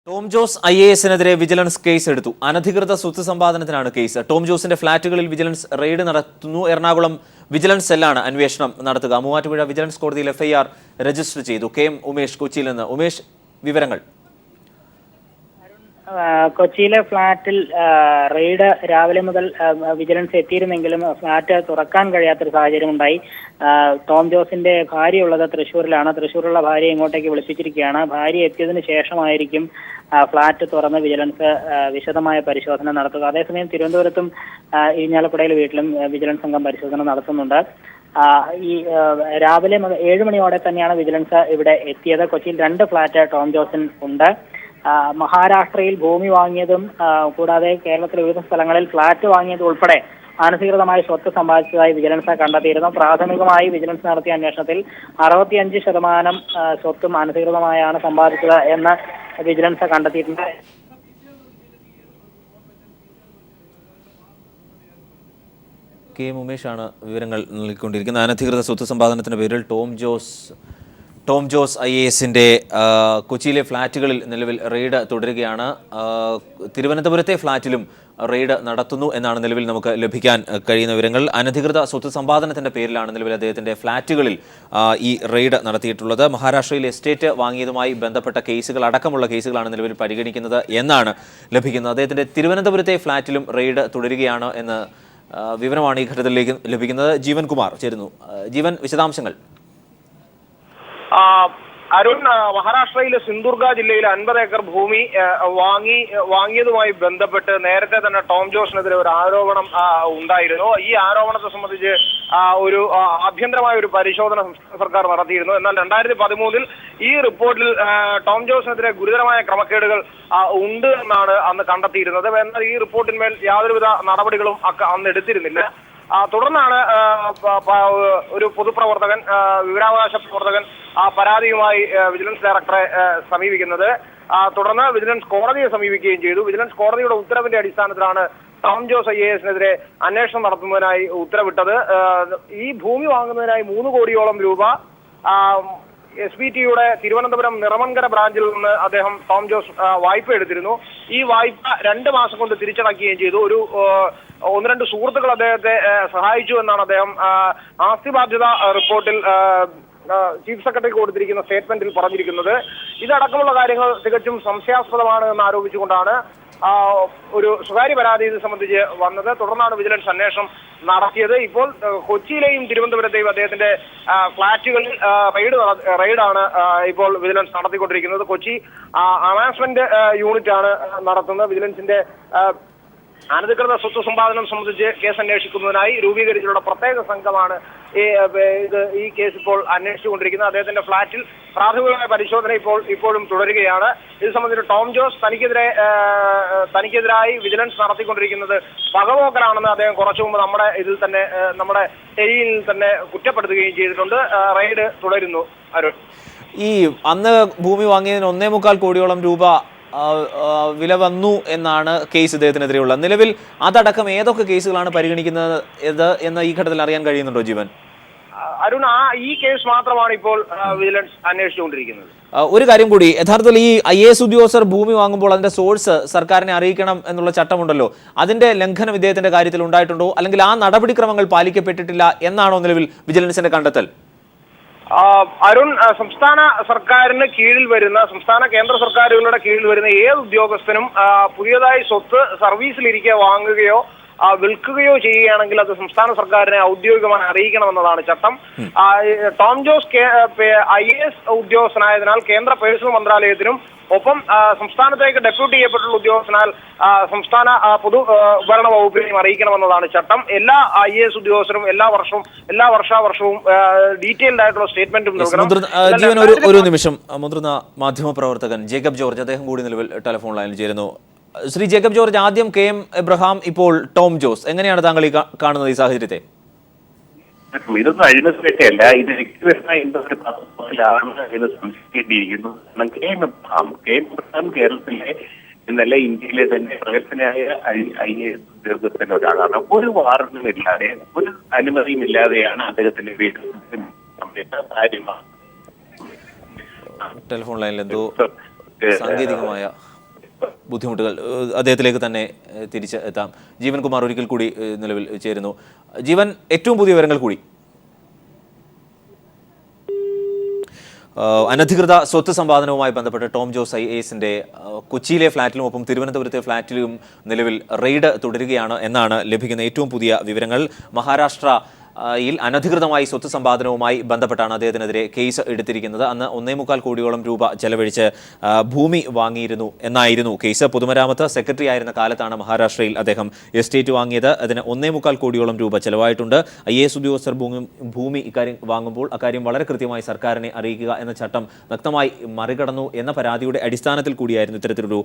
Tom Jose IASനെതിരെ vigilance case എടുത്തു. അനധികൃത സ്വത്ത് സമ്പാദനത്തിനാണ് കേസ്. ടോം ജോസിന്റെ ഫ്ളാറ്റുകളിൽ വിജിലൻസ് റെയ്ഡ് നടത്തുന്നു. എറണാകുളം വിജിലൻസ് സെല്ലാണ് അന്വേഷണം നടത്തുക. മൂവാറ്റുപുഴ വിജിലൻസ് കോടതിയിൽ FIR രജിസ്റ്റർ ചെയ്തു. KM ഉമേഷ് കൊച്ചിയിൽ നിന്ന്. ഉമേഷ്, വിവരങ്ങൾ. കൊച്ചിയിലെ ഫ്ളാറ്റിൽ റെയ്ഡ് രാവിലെ മുതൽ വിജിലൻസ് എത്തിയിരുന്നെങ്കിലും ഫ്ളാറ്റ് തുറക്കാൻ കഴിയാത്തൊരു സാഹചര്യം ഉണ്ടായി. ടോം ജോസിന്റെ ഭാര്യ ഉള്ളത് തൃശ്ശൂരിലാണ്. തൃശ്ശൂരുള്ള ഭാര്യ ഇങ്ങോട്ടേക്ക് വിളിപ്പിച്ചിരിക്കുകയാണ്. ഭാര്യ എത്തിയതിനു ശേഷമായിരിക്കും ഫ്ളാറ്റ് തുറന്ന് വിജിലൻസ് വിശദമായ പരിശോധന നടത്തുക. അതേസമയം തിരുവനന്തപുരത്തും ഇരിഞ്ഞാലക്കുടയിലെ വീട്ടിലും വിജിലൻസ് സംഘം പരിശോധന നടത്തുന്നുണ്ട്. ഈ രാവിലെ 7 മണിയോടെ തന്നെയാണ് വിജിലൻസ് ഇവിടെ എത്തിയത്. കൊച്ചിയിൽ 2 ഫ്ളാറ്റ് ടോം ജോസിന് ഉണ്ട്. മഹാരാഷ്ട്രയിൽ ഭൂമി വാങ്ങിയതും കൂടാതെ കേരളത്തിലെ വിവിധ സ്ഥലങ്ങളിൽ ഫ്ളാറ്റ് വാങ്ങിയതും ഉൾപ്പെടെ അനധികൃതമായി സ്വത്ത് സമ്പാദിച്ചതായി വിജിലൻസ് കണ്ടെത്തിയിരുന്നു. പ്രാഥമികമായി വിജിലൻസ് നടത്തിയ അന്വേഷണത്തിൽ 65% സ്വത്തും അനധികൃതമായാണ് സമ്പാദിച്ചത് എന്ന് വിജിലൻസ് കണ്ടെത്തിയിട്ടുണ്ട്. KM ഉമേഷാണ് വിവരങ്ങൾ നൽകിക്കൊണ്ടിരിക്കുന്നത്. അനധികൃത സ്വത്ത് സമ്പാദനത്തിന്റെ പേരിൽ ടോം ജോസ് IASന്റെ കൊച്ചിയിലെ ഫ്ളാറ്റുകളിൽ നിലവിൽ റെയ്ഡ് തുടരുകയാണ്. തിരുവനന്തപുരത്തെ ഫ്ളാറ്റിലും റെയ്ഡ് നടത്തുന്നു എന്നാണ് നിലവിൽ നമുക്ക് ലഭിക്കാൻ കഴിയുന്ന വിവരങ്ങൾ. അനധികൃത സ്വത്ത് സമ്പാദനത്തിന്റെ പേരിലാണ് നിലവിൽ അദ്ദേഹത്തിന്റെ ഫ്ളാറ്റുകളിൽ ഈ റെയ്ഡ് നടത്തിയിട്ടുള്ളത്. മഹാരാഷ്ട്രയിൽ എസ്റ്റേറ്റ് വാങ്ങിയതുമായി ബന്ധപ്പെട്ട കേസുകൾ അടക്കമുള്ള കേസുകളാണ് നിലവിൽ പരിഗണിക്കുന്നത് എന്നാണ് ലഭിക്കുന്നത്. അദ്ദേഹത്തിന്റെ തിരുവനന്തപുരത്തെ ഫ്ളാറ്റിലും റെയ്ഡ് തുടരുകയാണ് എന്ന വിവരമാണ് ഈ ഘട്ടത്തിലേക്ക് ലഭിക്കുന്നത്. ജീവൻ കുമാർ ചേരുന്നു. ജീവൻ, വിശദാംശങ്ങൾ. അരുൺ, മഹാരാഷ്ട്രയിലെ സിന്ധുർഗ ജില്ലയിലെ 50 ഏക്കർ ഭൂമി വാങ്ങിയതുമായി ബന്ധപ്പെട്ട് നേരത്തെ തന്നെ ടോം ജോസിനെതിരെ ഒരു ആരോപണം ഉണ്ടായിരുന്നു. ഈ ആരോപണത്തെ സംബന്ധിച്ച് ഒരു ആഭ്യന്തരമായ ഒരു പരിശോധന സർക്കാർ നടത്തിയിരുന്നു. എന്നാൽ 2013 ഈ റിപ്പോർട്ടിൽ ടോം ജോസിനെതിരെ ഗുരുതരമായ ക്രമക്കേടുകൾ ഉണ്ട് എന്നാണ് അന്ന് കണ്ടെത്തിയിരുന്നത്. എന്നാൽ ഈ റിപ്പോർട്ടിന്മേൽ യാതൊരുവിധ നടപടികളും അന്ന് എടുത്തിരുന്നില്ല. തുടർന്നാണ് ഒരു പൊതുപ്രവർത്തകൻ, വിവരാവകാശ പ്രവർത്തകൻ പരാതിയുമായി വിജിലൻസ് ഡയറക്ടറെ സമീപിക്കുന്നത്. തുടർന്ന് വിജിലൻസ് കോടതിയെ സമീപിക്കുകയും ചെയ്തു. വിജിലൻസ് കോടതിയുടെ ഉത്തരവിന്റെ അടിസ്ഥാനത്തിലാണ് ടോം ജോസ് IASനെതിരെ അന്വേഷണം നടത്തുന്നതിനായി ഉത്തരവിട്ടത്. ഈ ഭൂമി വാങ്ങുന്നതിനായി 3 കോടിയോളം രൂപ SBTയുടെ തിരുവനന്തപുരം നിറമങ്കര ബ്രാഞ്ചിൽ നിന്ന് അദ്ദേഹം ടോം ജോസ് വായ്പ എടുത്തിരുന്നു. ഈ വായ്പ 2 മാസം കൊണ്ട് തിരിച്ചടക്കുകയും ചെയ്തു. 1-2 സുഹൃത്തുക്കൾ അദ്ദേഹത്തെ സഹായിച്ചു എന്നാണ് അദ്ദേഹം ആസ്തി ബാധ്യത റിപ്പോർട്ടിൽ ചീഫ് സെക്രട്ടറിക്ക് കൊടുത്തിരിക്കുന്ന സ്റ്റേറ്റ്മെന്റിൽ പറഞ്ഞിരിക്കുന്നത്. ഇതടക്കമുള്ള കാര്യങ്ങൾ തികച്ചും സംശയാസ്പദമാണ് എന്ന് ആരോപിച്ചുകൊണ്ടാണ് ഒരു സ്വകാര്യ പരാതി ഇത് സംബന്ധിച്ച് വന്നത്. തുടർന്നാണ് വിജിലൻസ് അന്വേഷണം നടത്തിയത്. ഇപ്പോൾ കൊച്ചിയിലെയും തിരുവനന്തപുരത്തെയും അദ്ദേഹത്തിന്റെ ഫ്ളാറ്റുകളിൽ റെയ്ഡാണ് ഇപ്പോൾ വിജിലൻസ് നടത്തിക്കൊണ്ടിരിക്കുന്നത്. കൊച്ചി അമാസ്മെന്റ് യൂണിറ്റ് ആണ് നടത്തുന്നത്. വിജിലൻസിന്റെ അനധികൃത സ്വത്ത് സമ്പാദനം സംബന്ധിച്ച് കേസ് അന്വേഷിക്കുന്നതിനായി രൂപീകരിച്ചിട്ടുള്ള പ്രത്യേക സംഘമാണ് ഈ കേസ് ഇപ്പോൾ അന്വേഷിച്ചുകൊണ്ടിരിക്കുന്നത്. അദ്ദേഹത്തിന്റെ ഫ്ളാറ്റിൽ പ്രാഥമികമായ പരിശോധന ഇപ്പോഴും തുടരുകയാണ്. ഇത് സംബന്ധിച്ച് ടോം ജോസ് തനിക്കെതിരായി വിജിലൻസ് നടത്തിക്കൊണ്ടിരിക്കുന്നത് പകപോക്കലാണെന്ന് അദ്ദേഹം കുറച്ചു മുമ്പ് നമ്മുടെ ടെലിയിൽ തന്നെ കുറ്റപ്പെടുത്തുകയും ചെയ്തിട്ടുണ്ട്. റെയ്ഡ് തുടരുന്നു. അരുൺ, ഈ അന്ന് ഭൂമി വാങ്ങിയതിന് 1.25 കോടിയോളം രൂപ വില വന്നു എന്നാണ് കേസ് ഇദ്ദേഹത്തിനെതിരെയുള്ള. നിലവിൽ അതടക്കം ഏതൊക്കെ കേസുകളാണ് പരിഗണിക്കുന്നത് എന്ന് ഈ ഘട്ടത്തിൽ അറിയാൻ കഴിയുന്നുണ്ടോ ജീവൻ? അരുൺ, ഈ കേസ് മാത്രമാണ് ഇപ്പോൾ വിജിലൻസ് അന്വേഷിച്ചുകൊണ്ടിരിക്കുന്നത്. ഒരു കാര്യം കൂടി, യഥാർത്ഥത്തിൽ ഈ IAS ഉദ്യോഗസ്ഥർ ഭൂമി വാങ്ങുമ്പോൾ അതിന്റെ സോഴ്സ് സർക്കാരിനെ അറിയിക്കണം എന്നുള്ള ചട്ടമുണ്ടല്ലോ, അതിന്റെ ലംഘനം ഇദ്ദേഹത്തിന്റെ കാര്യത്തിൽ ഉണ്ടായിട്ടുണ്ടോ, അല്ലെങ്കിൽ ആ നടപടിക്രമങ്ങൾ പാലിക്കപ്പെട്ടിട്ടില്ല എന്നാണോ നിലവിൽ വിജിലൻസിന്റെ കണ്ടെത്തൽ? അരുൺ, സംസ്ഥാന സർക്കാരിന് കീഴിൽ വരുന്ന കേന്ദ്ര സർക്കാരുകളുടെ കീഴിൽ വരുന്ന ഏത് ഉദ്യോഗസ്ഥനും പുതിയതായി സ്വത്ത് സർവീസിലിരിക്കെ വാങ്ങുകയോ വിൽക്കുകയോ ചെയ്യുകയാണെങ്കിൽ അത് സംസ്ഥാന സർക്കാരിനെ ഔദ്യോഗികമായി അറിയിക്കണമെന്നതാണ് ചട്ടം. ടോം ജോസ് IAS ഉദ്യോഗസ്ഥനായതിനാൽ കേന്ദ്ര പേഴ്സണൽ മന്ത്രാലയത്തിനും ഒപ്പം സംസ്ഥാനത്തേക്ക് ഡെപ്യൂട്ടി ചെയ്യപ്പെട്ടുള്ള ഉദ്യോഗസ്ഥനാൽ സംസ്ഥാന പൊതുഭരണ വകുപ്പിനെയും അറിയിക്കണമെന്നതാണ് ചട്ടം. എല്ലാ IAS ഉദ്യോഗസ്ഥരും എല്ലാ വർഷാവർഷവും ഡീറ്റെയിൽഡ് ആയിട്ടുള്ള സ്റ്റേറ്റ്മെന്റും നൽകണം. ഒരു നിമിഷം, മുതിർന്ന മാധ്യമപ്രവർത്തകൻ ജേക്കബ് ജോർജ്, അദ്ദേഹം കൂടി നിലവിൽ ടെലിഫോൺ ലൈനിൽ ചേരുന്നു. ശ്രീ ജേക്കബ് ജോർജ്, ആദ്യം KM എബ്രഹാം, ഇപ്പോൾ ടോം ജോസ്, എങ്ങനെയാണ് താങ്കൾ ഈ കാണുന്നത് ഈ സാഹചര്യത്തെ? ഇതൊന്നും അഴിമതിയല്ല, ഇത് വ്യക്തിപരമായ എന്തൊരു പദത്തിലാണ് എന്ന് സംശയിക്കേണ്ടിയിരിക്കുന്നു. കാരണം KM എബ്രഹാം കേരളത്തിലെ എന്നല്ല ഇന്ത്യയിലെ തന്നെ പ്രഗത്ഭനായ IAS ഉദ്യോഗസ്ഥന്റെ ഒരാളാണ്. ഒരു വാറന്റും ഇല്ലാതെ, ഒരു അനുമതിയും ഇല്ലാതെയാണ് അദ്ദേഹത്തിന്റെ വീട്ടിൽ ടെലിഫോൺ ലൈനിൽ എന്തോ സാങ്കേതികമായ ബുദ്ധിമുട്ടുകൾ? അദ്ദേഹത്തിലേക്ക് തന്നെ തിരിച്ച് എത്താം. ജീവൻ കുമാർ ഒരിക്കൽ കൂടി നിലവിൽ ചേരുന്നു. ജീവൻ, ഏറ്റവും പുതിയ വിവരങ്ങൾ കൂടി. അനധികൃത സ്വത്ത് സമ്പാദനവുമായി ബന്ധപ്പെട്ട് ടോം ജോസ് IASന്റെ കൊച്ചിയിലെ ഫ്ളാറ്റിലും ഒപ്പം തിരുവനന്തപുരത്തെ ഫ്ളാറ്റിലും നിലവിൽ റെയ്ഡ് തുടരുകയാണ് എന്നാണ് ലഭിക്കുന്ന ഏറ്റവും പുതിയ വിവരങ്ങൾ. മഹാരാഷ്ട്രയിൽ അനധികൃതമായി സ്വത്ത് സമ്പാദനവുമായി ബന്ധപ്പെട്ടാണ് അദ്ദേഹത്തിനെതിരെ കേസ് എടുത്തിരിക്കുന്നത്. അന്ന് 1.25 കോടിയോളം രൂപ ചെലവഴിച്ച് ഭൂമി വാങ്ങിയിരുന്നു എന്നായിരുന്നു കേസ്. പൊതുമരാമത്ത് സെക്രട്ടറി ആയിരുന്ന കാലത്താണ് മഹാരാഷ്ട്രയിൽ അദ്ദേഹം എസ്റ്റേറ്റ് വാങ്ങിയത്. അതിന് 1.25 കോടിയോളം രൂപ ചെലവായിട്ടുണ്ട്. IAS ഉദ്യോഗസ്ഥർ ഭൂമി ഇക്കാര്യം വാങ്ങുമ്പോൾ അക്കാര്യം വളരെ കൃത്യമായി സർക്കാരിനെ അറിയിക്കുക എന്ന ചട്ടം വ്യക്തമായി മറികടന്നു എന്ന പരാതിയുടെ അടിസ്ഥാനത്തിൽ കൂടിയായിരുന്നു ഇത്തരത്തിലൊരു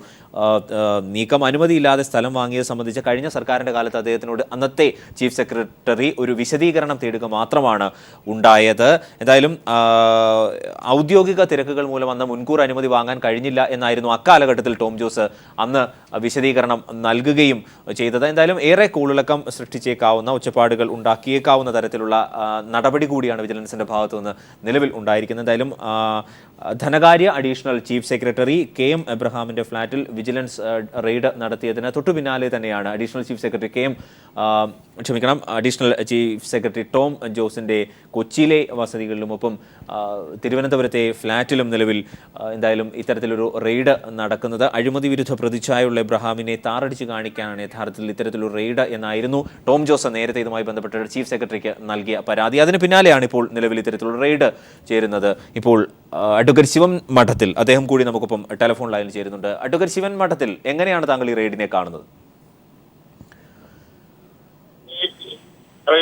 നീക്കം. അനുമതിയില്ലാതെ സ്ഥലം വാങ്ങിയത് സംബന്ധിച്ച് കഴിഞ്ഞ സർക്കാരിൻ്റെ കാലത്ത് അദ്ദേഹത്തിനോട് അന്നത്തെ ചീഫ് സെക്രട്ടറി ഒരു വിശദീകരണം തേടുക മാത്രമാണ് ഉണ്ടായത്. എന്തായാലും ഔദ്യോഗിക തിരക്കുകൾ മൂലം അന്ന് മുൻകൂർ അനുമതി വാങ്ങാൻ കഴിഞ്ഞില്ല എന്നായിരുന്നു അക്കാലഘട്ടത്തിൽ ടോം ജോസ് അന്ന് വിശദീകരണം നൽകുകയും ചെയ്തത്. എന്തായാലും ഏറെ കോളിളക്കം സൃഷ്ടിച്ചേക്കാവുന്ന, ഒച്ചപ്പാടുകൾ ഉണ്ടാക്കിയേക്കാവുന്ന തരത്തിലുള്ള നടപടി കൂടിയാണ് വിജിലൻസിന്റെ ഭാഗത്തു നിന്ന് നിലവിൽ ഉണ്ടായിരിക്കുന്നത്. എന്തായാലും ധനകാര്യ അഡീഷണൽ ചീഫ് സെക്രട്ടറി KM എബ്രഹാമിന്റെ ഫ്ളാറ്റിൽ വിജിലൻസ് റെയ്ഡ് നടത്തിയതിന് തൊട്ടു പിന്നാലെ തന്നെയാണ് additional chief secretary additional chief secretary Tom ജോസിന്റെ കൊച്ചിയിലെ വസതികളിലും ഒപ്പം തിരുവനന്തപുരത്തെ ഫ്ളാറ്റിലും നിലവിൽ എന്തായാലും ഇത്തരത്തിലൊരു റെയ്ഡ് നടക്കുന്നത്. അഴിമതി വിരുദ്ധ പ്രതിച്ഛായുള്ള എബ്രഹാമിനെ താറടിച്ച് കാണിക്കാനാണ് യഥാർത്ഥത്തിൽ ഇത്തരത്തിലൊരു റെയ്ഡ് എന്നായിരുന്നു ടോം ജോസ് നേരത്തെ ഇതുമായി ബന്ധപ്പെട്ട് ചീഫ് സെക്രട്ടറിക്ക് നൽകിയ പരാതി. അതിന് പിന്നാലെയാണ് ഇപ്പോൾ നിലവിൽ ഇത്തരത്തിലുള്ള റെയ്ഡ് ചേരുന്നത്. ഇപ്പോൾ അഡ്വക്കേറ്റ് ശിവൻ മഠത്തിൽ, അദ്ദേഹം കൂടി നമുക്കൊപ്പം ടെലിഫോൺ ലൈനിൽ ചേരുന്നുണ്ട്. അഡ്വക്കേറ്റ് ശിവൻ മഠത്തിൽ, എങ്ങനെയാണ് താങ്കൾ ഈ റെയ്ഡിനെ കാണുന്നത്?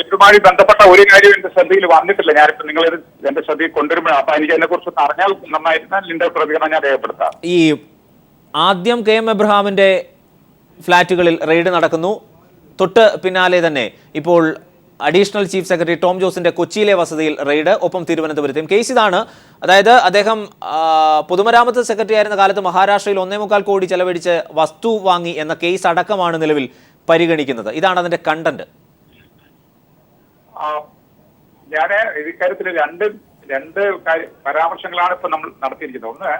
ഇതുമായി ബന്ധപ്പെട്ട ഒരു കാര്യം എന്റെ ശ്രദ്ധയിൽ വന്നിട്ടില്ല. ഞാനിപ്പോ നിങ്ങൾ എന്റെ ശ്രദ്ധയിൽ കൊണ്ടുവരുമ്പോഴാണ്, അപ്പൊ എനിക്ക് അതിനെ കുറിച്ച് അറിഞ്ഞാൽ നന്നായിരുന്നാൽ എന്റെ പ്രതികരണം ഞാൻ രേഖപ്പെടുത്താം. ഈ ആദ്യം KM എബ്രഹാമിന്റെ ഫ്ളാറ്റുകളിൽ റെയ്ഡ് നടക്കുന്നു. തൊട്ട് പിന്നാലെ തന്നെ ഇപ്പോൾ അഡീഷണൽ ചീഫ് സെക്രട്ടറി ടോം ജോസിന്റെ കൊച്ചിയിലെ വസതിയിൽ റെയ്ഡ്, ഒപ്പം തിരുവനന്തപുരത്തെയും. കേസ് ഇതാണ്, അതായത് അദ്ദേഹം പൊതുമരാമത്ത് സെക്രട്ടറി ആയിരുന്ന കാലത്ത് മഹാരാഷ്ട്രയിൽ 1.25 കോടി ചെലവഴിച്ച് വസ്തു വാങ്ങി എന്ന കേസ് അടക്കമാണ് നിലവിൽ പരിഗണിക്കുന്നത്. ഇതാണ് അതിന്റെ കണ്ടന്റ്. ഞാൻ ഇക്കാര്യത്തിൽ രണ്ട് പരാമർശങ്ങളാണ് ഇപ്പൊ നമ്മൾ നടത്തിയിരിക്കുന്നത്. ഒന്ന്,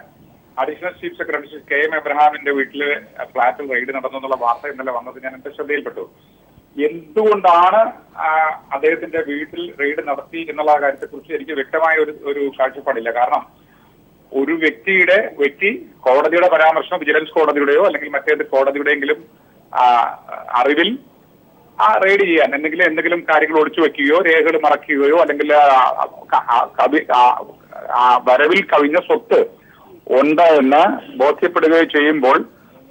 അഡീഷണൽ ചീഫ് സെക്രട്ടറി KM എബ്രഹാമിന്റെ വീട്ടില് ഫ്ളാറ്റിൽ റെയ്ഡ് നടന്നു എന്നുള്ള വാർത്ത ഇന്നലെ വന്നത് ഞാൻ എന്റെ ശ്രദ്ധയിൽപ്പെട്ടു. എന്തുകൊണ്ടാണ് അദ്ദേഹത്തിന്റെ വീട്ടിൽ റെയ്ഡ് നടത്തി എന്നുള്ള കാര്യത്തെ കുറിച്ച് എനിക്ക് വ്യക്തമായ ഒരു കാഴ്ചപ്പാടില്ല. കാരണം ഒരു വ്യക്തി കോടതിയുടെ പരാമർശം, വിജിലൻസ് കോടതിയുടെയോ അല്ലെങ്കിൽ മറ്റേത് കോടതിയുടെയെങ്കിലും അറിവിൽ റെയ്ഡ് ചെയ്യാൻ എന്തെങ്കിലും കാര്യങ്ങൾ ഒളിച്ചു വെക്കുകയോ രേഖകൾ മറക്കുകയോ അല്ലെങ്കിൽ വരവിൽ കവിഞ്ഞ സ്വത്ത് ഉണ്ട് എന്ന് ബോധ്യപ്പെടുകയോ ചെയ്യുമ്പോൾ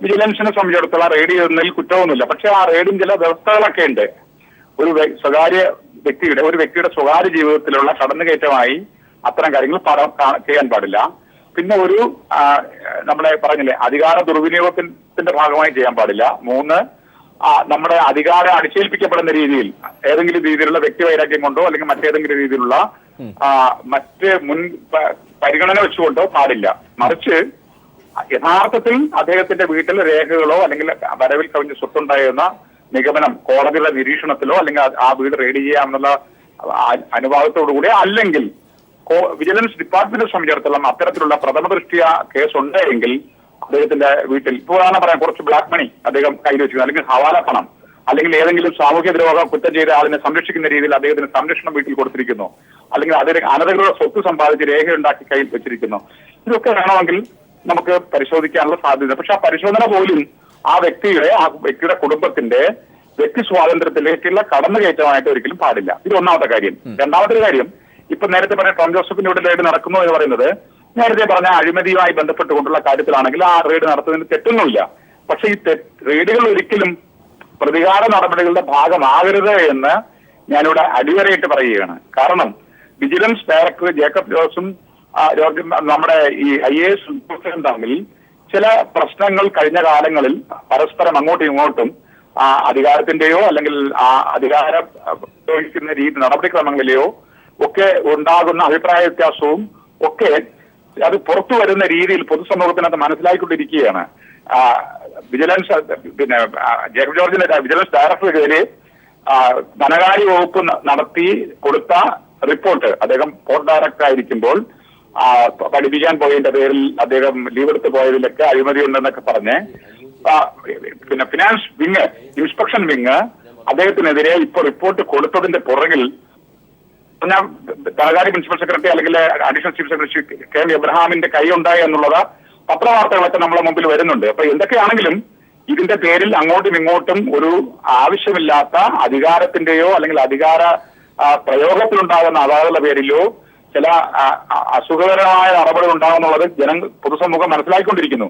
വിജിലൻസിനെ സംബന്ധിച്ചിടത്തോളം റെയ്ഡ് ചെയ്യുന്നതിൽ കുറ്റമൊന്നുമില്ല. പക്ഷെ ആ റെയ്ഡിന് ചില വ്യവസ്ഥകളൊക്കെ ഉണ്ട്. ഒരു വ്യക്തിയുടെ സ്വകാര്യ ജീവിതത്തിലുള്ള കടന്നുകയറ്റമായി അത്തരം കാര്യങ്ങൾ ചെയ്യാൻ പാടില്ല. പിന്നെ നമ്മളെ പറഞ്ഞില്ലേ, അധികാര ദുർവിനിയോഗത്തിന്റെ ഭാഗമായി ചെയ്യാൻ പാടില്ല. 3, നമ്മുടെ അധികാരം അടിച്ചേൽപ്പിക്കപ്പെടുന്ന രീതിയിൽ ഏതെങ്കിലും രീതിയിലുള്ള വ്യക്തിവൈരാഗ്യം കൊണ്ടോ അല്ലെങ്കിൽ മറ്റേതെങ്കിലും രീതിയിലുള്ള മറ്റ് പരിഗണന വെച്ചുകൊണ്ടോ പാടില്ല. മറിച്ച് യഥാർത്ഥത്തിൽ അദ്ദേഹത്തിന്റെ വീട്ടിൽ രേഖകളോ അല്ലെങ്കിൽ വരവിൽ കവിഞ്ഞ സ്വത്തുണ്ടായിരുന്ന നിഗമനം കോടതിയുടെ നിരീക്ഷണത്തിലോ അല്ലെങ്കിൽ ആ വീട് റെയ്ഡ് ചെയ്യാമെന്നുള്ള അനുവാദത്തോടുകൂടി അല്ലെങ്കിൽ വിജിലൻസ് ഡിപ്പാർട്ട്മെന്റിനെ സംബന്ധിച്ചിടത്തോളം അത്തരത്തിലുള്ള പ്രഥമ ദൃഷ്ടിയ കേസ് ഉണ്ടെങ്കിൽ അദ്ദേഹത്തിന്റെ വീട്ടിൽ ഉദാഹരണം പറയാം, കുറച്ച് ബ്ലാക്ക് മണി അദ്ദേഹം കയ്യിൽ വെച്ചിരിക്കുന്നു, അല്ലെങ്കിൽ ഹവാല പണം, അല്ലെങ്കിൽ ഏതെങ്കിലും സാമൂഹ്യ ദ്രോഹ കുറ്റം ചെയ്ത ആളിനെ സംരക്ഷിക്കുന്ന രീതിയിൽ അദ്ദേഹത്തിന് സംരക്ഷണം വീട്ടിൽ കൊടുത്തിരിക്കുന്നു, അല്ലെങ്കിൽ അതിന് അനധികൃത സ്വത്ത് സമ്പാദിച്ച് രേഖയുണ്ടാക്കി കയ്യിൽ വെച്ചിരിക്കുന്നു. ഇതൊക്കെ വേണമെങ്കിൽ നമുക്ക് പരിശോധിക്കാനുള്ള സാധ്യത. പക്ഷെ ആ പരിശോധന പോലും ആ വ്യക്തിയുടെ കുടുംബത്തിന്റെ വ്യക്തി സ്വാതന്ത്ര്യത്തിലേക്കുള്ള കടന്നുകയറ്റമായിട്ട് ഒരിക്കലും പാടില്ല. ഇത് ഒന്നാമത്തെ കാര്യം. രണ്ടാമത്തെ കാര്യം, ഇപ്പൊ നേരത്തെ പറഞ്ഞ ടോം ജോസഫിന്റെ ഇവിടെ റെയ്ഡ് നടക്കുന്നു എന്ന് പറയുന്നത് നേരത്തെ പറഞ്ഞ അഴിമതിയുമായി ബന്ധപ്പെട്ടുകൊണ്ടുള്ള കാര്യത്തിലാണെങ്കിൽ ആ റെയ്ഡ് നടത്തുന്നതിന് തെറ്റൊന്നുമില്ല. പക്ഷെ ഈ റെയ്ഡുകൾ ഒരിക്കലും പ്രതികാര നടപടികളുടെ ഭാഗമാകരുത് എന്ന് ഞാനിവിടെ അടിവരയിട്ട് പറയുകയാണ്. കാരണം വിജിലൻസ് ഡയറക്ടർ ജേക്കബ് ജോസും നമ്മുടെ ഈ IAS ഉദ്യോഗസ്ഥരും തമ്മിൽ ചില പ്രശ്നങ്ങൾ കഴിഞ്ഞ കാലങ്ങളിൽ പരസ്പരം അങ്ങോട്ടും ഇങ്ങോട്ടും അധികാരത്തിന്റെയോ അല്ലെങ്കിൽ അധികാരം ഉപയോഗിക്കുന്ന രീതി നടപടിക്രമങ്ങളിലെയോ ഒക്കെ ഉണ്ടാകുന്ന അഭിപ്രായ വ്യത്യാസവും ഒക്കെ അത് പുറത്തു വരുന്ന രീതിയിൽ പൊതുസമൂഹത്തിനകത്ത് മനസ്സിലാക്കിക്കൊണ്ടിരിക്കുകയാണ്. വിജിലൻസ് ജേക്കബ് ജോർജിന്റെ വിജിലൻസ് ഡയറക്ടർക്കെതിരെ ധനകാര്യ വകുപ്പ് നടത്തി കൊടുത്ത റിപ്പോർട്ട്, അദ്ദേഹം പോർട്ട് ഡയറക്ടർ ആയിരിക്കുമ്പോൾ പഠിപ്പിക്കാൻ പോയതിന്റെ പേരിൽ അദ്ദേഹം ലീവ് എടുത്ത് പോയതിലൊക്കെ അഴിമതി ഉണ്ടെന്നൊക്കെ പറഞ്ഞ് പിന്നെ ഫിനാൻസ് വിങ്, ഇൻസ്പെക്ഷൻ വിങ് അദ്ദേഹത്തിനെതിരെ ഇപ്പോൾ റിപ്പോർട്ട് കൊടുത്തതിന്റെ പുറകിൽ ധനകാര്യ പ്രിൻസിപ്പൽ സെക്രട്ടറി അല്ലെങ്കിൽ additional chief secretary K M എബ്രഹാമിന്റെ കൈയുണ്ടായി എന്നുള്ളത് പത്രവാർത്തകളൊക്കെ നമ്മളെ മുമ്പിൽ വരുന്നുണ്ട്. അപ്പൊ എന്തൊക്കെയാണെങ്കിലും ഇതിന്റെ പേരിൽ അങ്ങോട്ടും ഇങ്ങോട്ടും ഒരു ആവശ്യമില്ലാത്ത അധികാരത്തിന്റെയോ അല്ലെങ്കിൽ അധികാര പ്രയോഗത്തിലുണ്ടാകുന്ന അതാളുടെ പേരിലോ ചില അസുഖകരമായ നടപടികൾ ഉണ്ടാകുന്നുള്ളത് പൊതുസമൂഹം മനസ്സിലാക്കിക്കൊണ്ടിരിക്കുന്നു.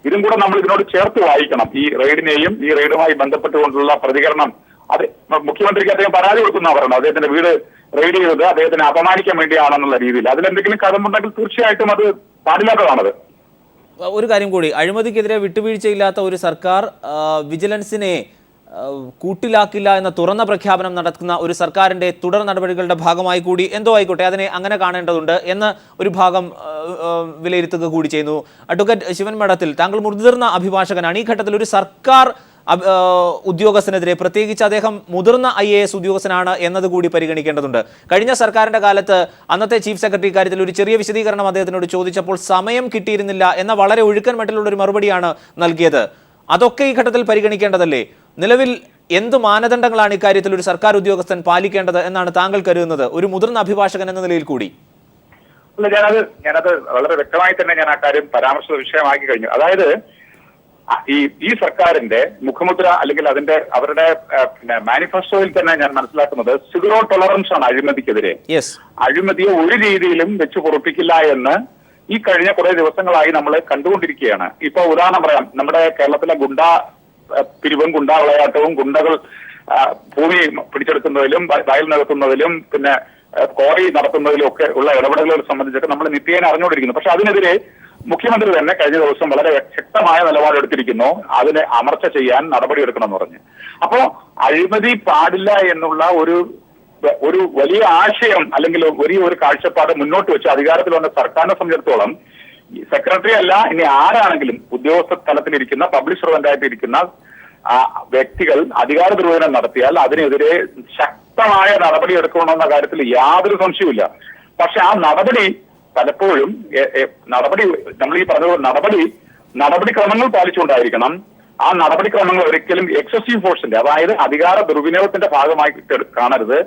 ഇതും കൂടെ നമ്മൾ ഇതിനോട് ചേർത്ത് വായിക്കണം. ഈ റെയ്ഡിനെയും ഈ റെയ്ഡുമായി ബന്ധപ്പെട്ടുകൊണ്ടുള്ള പ്രതികരണം അത് മുഖ്യമന്ത്രിക്ക് അദ്ദേഹം പരാതി കൊടുക്കുന്ന പറയുന്നത് അദ്ദേഹത്തിന്റെ വീട് റെയ്ഡ് ചെയ്തത് അദ്ദേഹത്തിനെ അപമാനിക്കാൻ വേണ്ടിയാണെന്നുള്ള രീതിയിൽ അതിലെന്തെങ്കിലും കഥമുണ്ടെങ്കിൽ തീർച്ചയായിട്ടും അത് പാടില്ലാത്തതാണത്. ഒരു കാര്യം കൂടി, അഴിമതിക്കെതിരെ വിട്ടുവീഴ്ചയില്ലാത്ത ഒരു സർക്കാർ വിജിലൻസിനെ കൂട്ടിലാക്കില്ല എന്ന തുറന്ന പ്രഖ്യാപനം നടത്തുന്ന ഒരു സർക്കാരിന്റെ തുടർ നടപടികളുടെ ഭാഗമായി കൂടി എന്തോ ആയിക്കോട്ടെ അതിനെ അങ്ങനെ കാണേണ്ടതുണ്ട് എന്ന് ഒരു ഭാഗം വിലയിരുത്തുക കൂടി ചെയ്യുന്നു. അഡ്വക്കേറ്റ് ശിവൻ മഠത്തിൽ, താങ്കൾ മുതിർന്ന അഭിഭാഷകനാണ്. ഈ ഘട്ടത്തിൽ ഒരു സർക്കാർ ഉദ്യോഗസ്ഥനെതിരെ, പ്രത്യേകിച്ച് അദ്ദേഹം മുതിർന്ന IAS ഉദ്യോഗസ്ഥനാണ് എന്നതുകൂടി പരിഗണിക്കേണ്ടതുണ്ട്. കഴിഞ്ഞ സർക്കാരിന്റെ കാലത്ത് അന്നത്തെ ചീഫ് സെക്രട്ടറി കാര്യത്തിൽ ഒരു ചെറിയ വിശദീകരണം അദ്ദേഹത്തിനോട് ചോദിച്ചപ്പോൾ സമയം കിട്ടിയിരുന്നില്ല എന്ന വളരെ ഒഴുക്കൻ മട്ടിലുള്ള ഒരു മറുപടിയാണ് നൽകിയത്. അതൊക്കെ ഈ ഘട്ടത്തിൽ പരിഗണിക്കേണ്ടതല്ലേ? നിലവിൽ എന്ത് മാനദണ്ഡങ്ങളാണ് ഇക്കാര്യത്തിൽ ഒരു സർക്കാർ ഉദ്യോഗസ്ഥൻ പാലിക്കേണ്ടത് എന്നാണ് താങ്കൾ കരുതുന്നത്, ഒരു മുതിർന്ന അഭിഭാഷകൻ എന്ന നിലയിൽ കൂടി? അല്ല, ഞാനത് വളരെ വ്യക്തമായി തന്നെ ഞാൻ ആ കാര്യം പരാമർശ വിഷയമാക്കി കഴിഞ്ഞു. അതായത് ഈ സർക്കാരിന്റെ മുഖമുദ്ര അല്ലെങ്കിൽ അവരുടെ പിന്നെ മാനിഫെസ്റ്റോയിൽ തന്നെ ഞാൻ മനസ്സിലാക്കുന്നത് സീറോ ടോളറൻസ് ആണ് അഴിമതിക്കെതിരെ. അഴിമതിയെ ഒരു രീതിയിലും വെച്ച് പൊറുപ്പിക്കില്ല എന്ന് ഈ കഴിഞ്ഞ കുറെ ദിവസങ്ങളായി നമ്മൾ കണ്ടുകൊണ്ടിരിക്കുകയാണ്. ഇപ്പൊ ഉദാഹരണം പറയാം, നമ്മുടെ കേരളത്തിലെ പിരിവും ഗുണ്ടാ വിളയാട്ടവും ഗുണ്ടകൾ ഭൂമി പിടിച്ചെടുക്കുന്നതിലും വയൽ നികത്തുന്നതിലും പിന്നെ ക്വാറി നടത്തുന്നതിലും ഒക്കെ ഉള്ള ഇടപെടലുകളെ സംബന്ധിച്ചൊക്കെ നമ്മൾ നിത്യേന അറിഞ്ഞുകൊണ്ടിരിക്കുന്നു. പക്ഷെ അതിനെതിരെ മുഖ്യമന്ത്രി തന്നെ കഴിഞ്ഞ ദിവസം വളരെ ശക്തമായ നിലപാടെടുത്തിരിക്കുന്നു. അതിനെ അമർച്ച ചെയ്യാൻ നടപടിയെടുക്കണമെന്ന് പറഞ്ഞ്. അപ്പോ അഴിമതി പാടില്ല എന്നുള്ള ഒരു വലിയ ആശയം അല്ലെങ്കിൽ വലിയൊരു കാഴ്ചപ്പാട് മുന്നോട്ട് വെച്ച് അധികാരത്തിൽ വന്ന സർക്കാരിനെ സംബന്ധിച്ചിടത്തോളം സെക്രട്ടറി അല്ല ഇനി ആരാണെങ്കിലും ഉദ്യോഗസ്ഥ തലത്തിലിരിക്കുന്ന പബ്ലിക് സർവന്റായിട്ട് ഇരിക്കുന്ന വ്യക്തികൾ അധികാര ദുർവിനിയോഗം നടത്തിയാൽ അതിനെതിരെ ശക്തമായ നടപടി എടുക്കണമെന്ന കാര്യത്തിൽ യാതൊരു സംശയവുമില്ല. പക്ഷെ ആ നടപടി പലപ്പോഴും നമ്മൾ ഈ പറഞ്ഞ നടപടിക്രമങ്ങൾ പാലിച്ചുകൊണ്ടായിരിക്കണം. ആ നടപടിക്രമങ്ങൾ ഒരിക്കലും എക്സസീവ് ഫോഴ്സിന്റെ, അതായത് അധികാര ദുർവിനിയോഗത്തിന്റെ ഭാഗമായി കാണരുത്.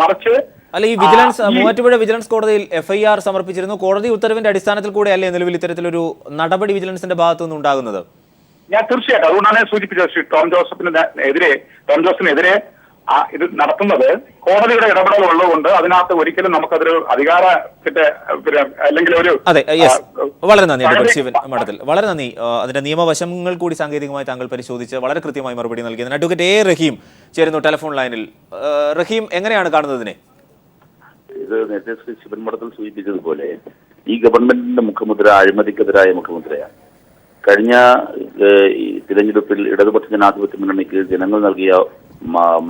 മറിച്ച് അല്ല, ഈ വിജിലൻസ് മൂവാറ്റുപുഴ വിജിലൻസ് കോടതിയിൽ FIR സമർപ്പിച്ചിരുന്നു. കോടതി ഉത്തരവിന്റെ അടിസ്ഥാനത്തിൽ കൂടെ അല്ലേ നിലവിൽ ഇത്തരത്തിലൊരു നടപടി വിജിലൻസിന്റെ ഭാഗത്തു നിന്ന് ഉണ്ടാകുന്നത്? ഞാൻ തീർച്ചയായിട്ടും അതുകൊണ്ടാണ് ഞാൻ സൂചിപ്പിച്ചത്. ടോം ജോസിനെതിരെ ഇത് നടത്തുന്നത് കോടതിയുടെ ഇടപെടൽ ഉള്ളതുകൊണ്ട് അതിനകത്ത് ഒരിക്കലും നമുക്കതൊരു അധികാരത്തിന്റെ അല്ലെങ്കിൽ ഒരു വളരെ നന്ദി അഡ്വക്കേറ്റ് ശിവൻ മഠത്തിൽ, വളരെ നന്ദി. അതിന്റെ നിയമവശങ്ങൾ കൂടി സാങ്കേതികമായി താങ്കൾ പരിശോധിച്ച് വളരെ കൃത്യമായി മറുപടി നൽകിയതിന്. അഡ്വക്കേറ്റ് A റഹീം ചേരുന്നു ടെലിഫോൺ ലൈനിൽ. റഹീം, എങ്ങനെയാണ് കാണുന്നതിനെ? ഇത് നേരത്തെ ശ്രീ ശിവൻ മഠത്തിൽ സൂചിപ്പിച്ചതുപോലെ ഈ ഗവൺമെന്റിന്റെ മുഖമുദ്ര അഴിമതിക്കെതിരായ മുഖമുദ്രയാണ്. കഴിഞ്ഞ തിരഞ്ഞെടുപ്പിൽ ഇടതുപക്ഷ ജനാധിപത്യ മുന്നണിക്ക് ജനങ്ങൾ നൽകിയ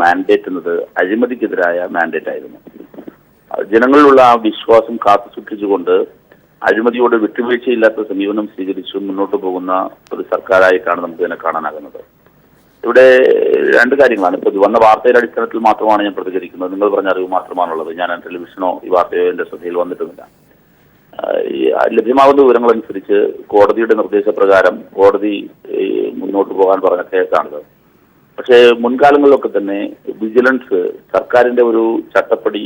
മാൻഡേറ്റ് എന്നത് അഴിമതിക്കെതിരായ മാൻഡേറ്റ് ആയിരുന്നു. ജനങ്ങളിലുള്ള ആ വിശ്വാസം കാത്തു സൂക്ഷിച്ചുകൊണ്ട് അഴിമതിയോട് വിട്ടുവീഴ്ചയില്ലാത്ത സമീപനം സ്വീകരിച്ചു മുന്നോട്ട് പോകുന്ന ഒരു സർക്കാരായിട്ടാണ് നമുക്ക് ഇതിനെ കാണാനാകുന്നത്. ഇവിടെ രണ്ട് കാര്യങ്ങളാണ്. ഇപ്പോൾ വന്ന വാർത്തയുടെ അടിസ്ഥാനത്തിൽ മാത്രമാണ് ഞാൻ പ്രതികരിക്കുന്നത്. നിങ്ങൾ പറഞ്ഞ അറിവ് മാത്രമാണുള്ളത്. ഞാൻ ടെലിവിഷനോ ഈ വാർത്തയോ എന്റെ ശ്രദ്ധയിൽ വന്നിട്ടുമില്ല. ലഭ്യമാകുന്ന വിവരങ്ങളനുസരിച്ച് കോടതിയുടെ നിർദ്ദേശപ്രകാരം കോടതി മുന്നോട്ട് പോകാൻ പറഞ്ഞ കേസാണിത്. പക്ഷേ മുൻകാലങ്ങളിലൊക്കെ തന്നെ വിജിലൻസ് സർക്കാരിന്റെ ഒരു ചട്ടപ്പടി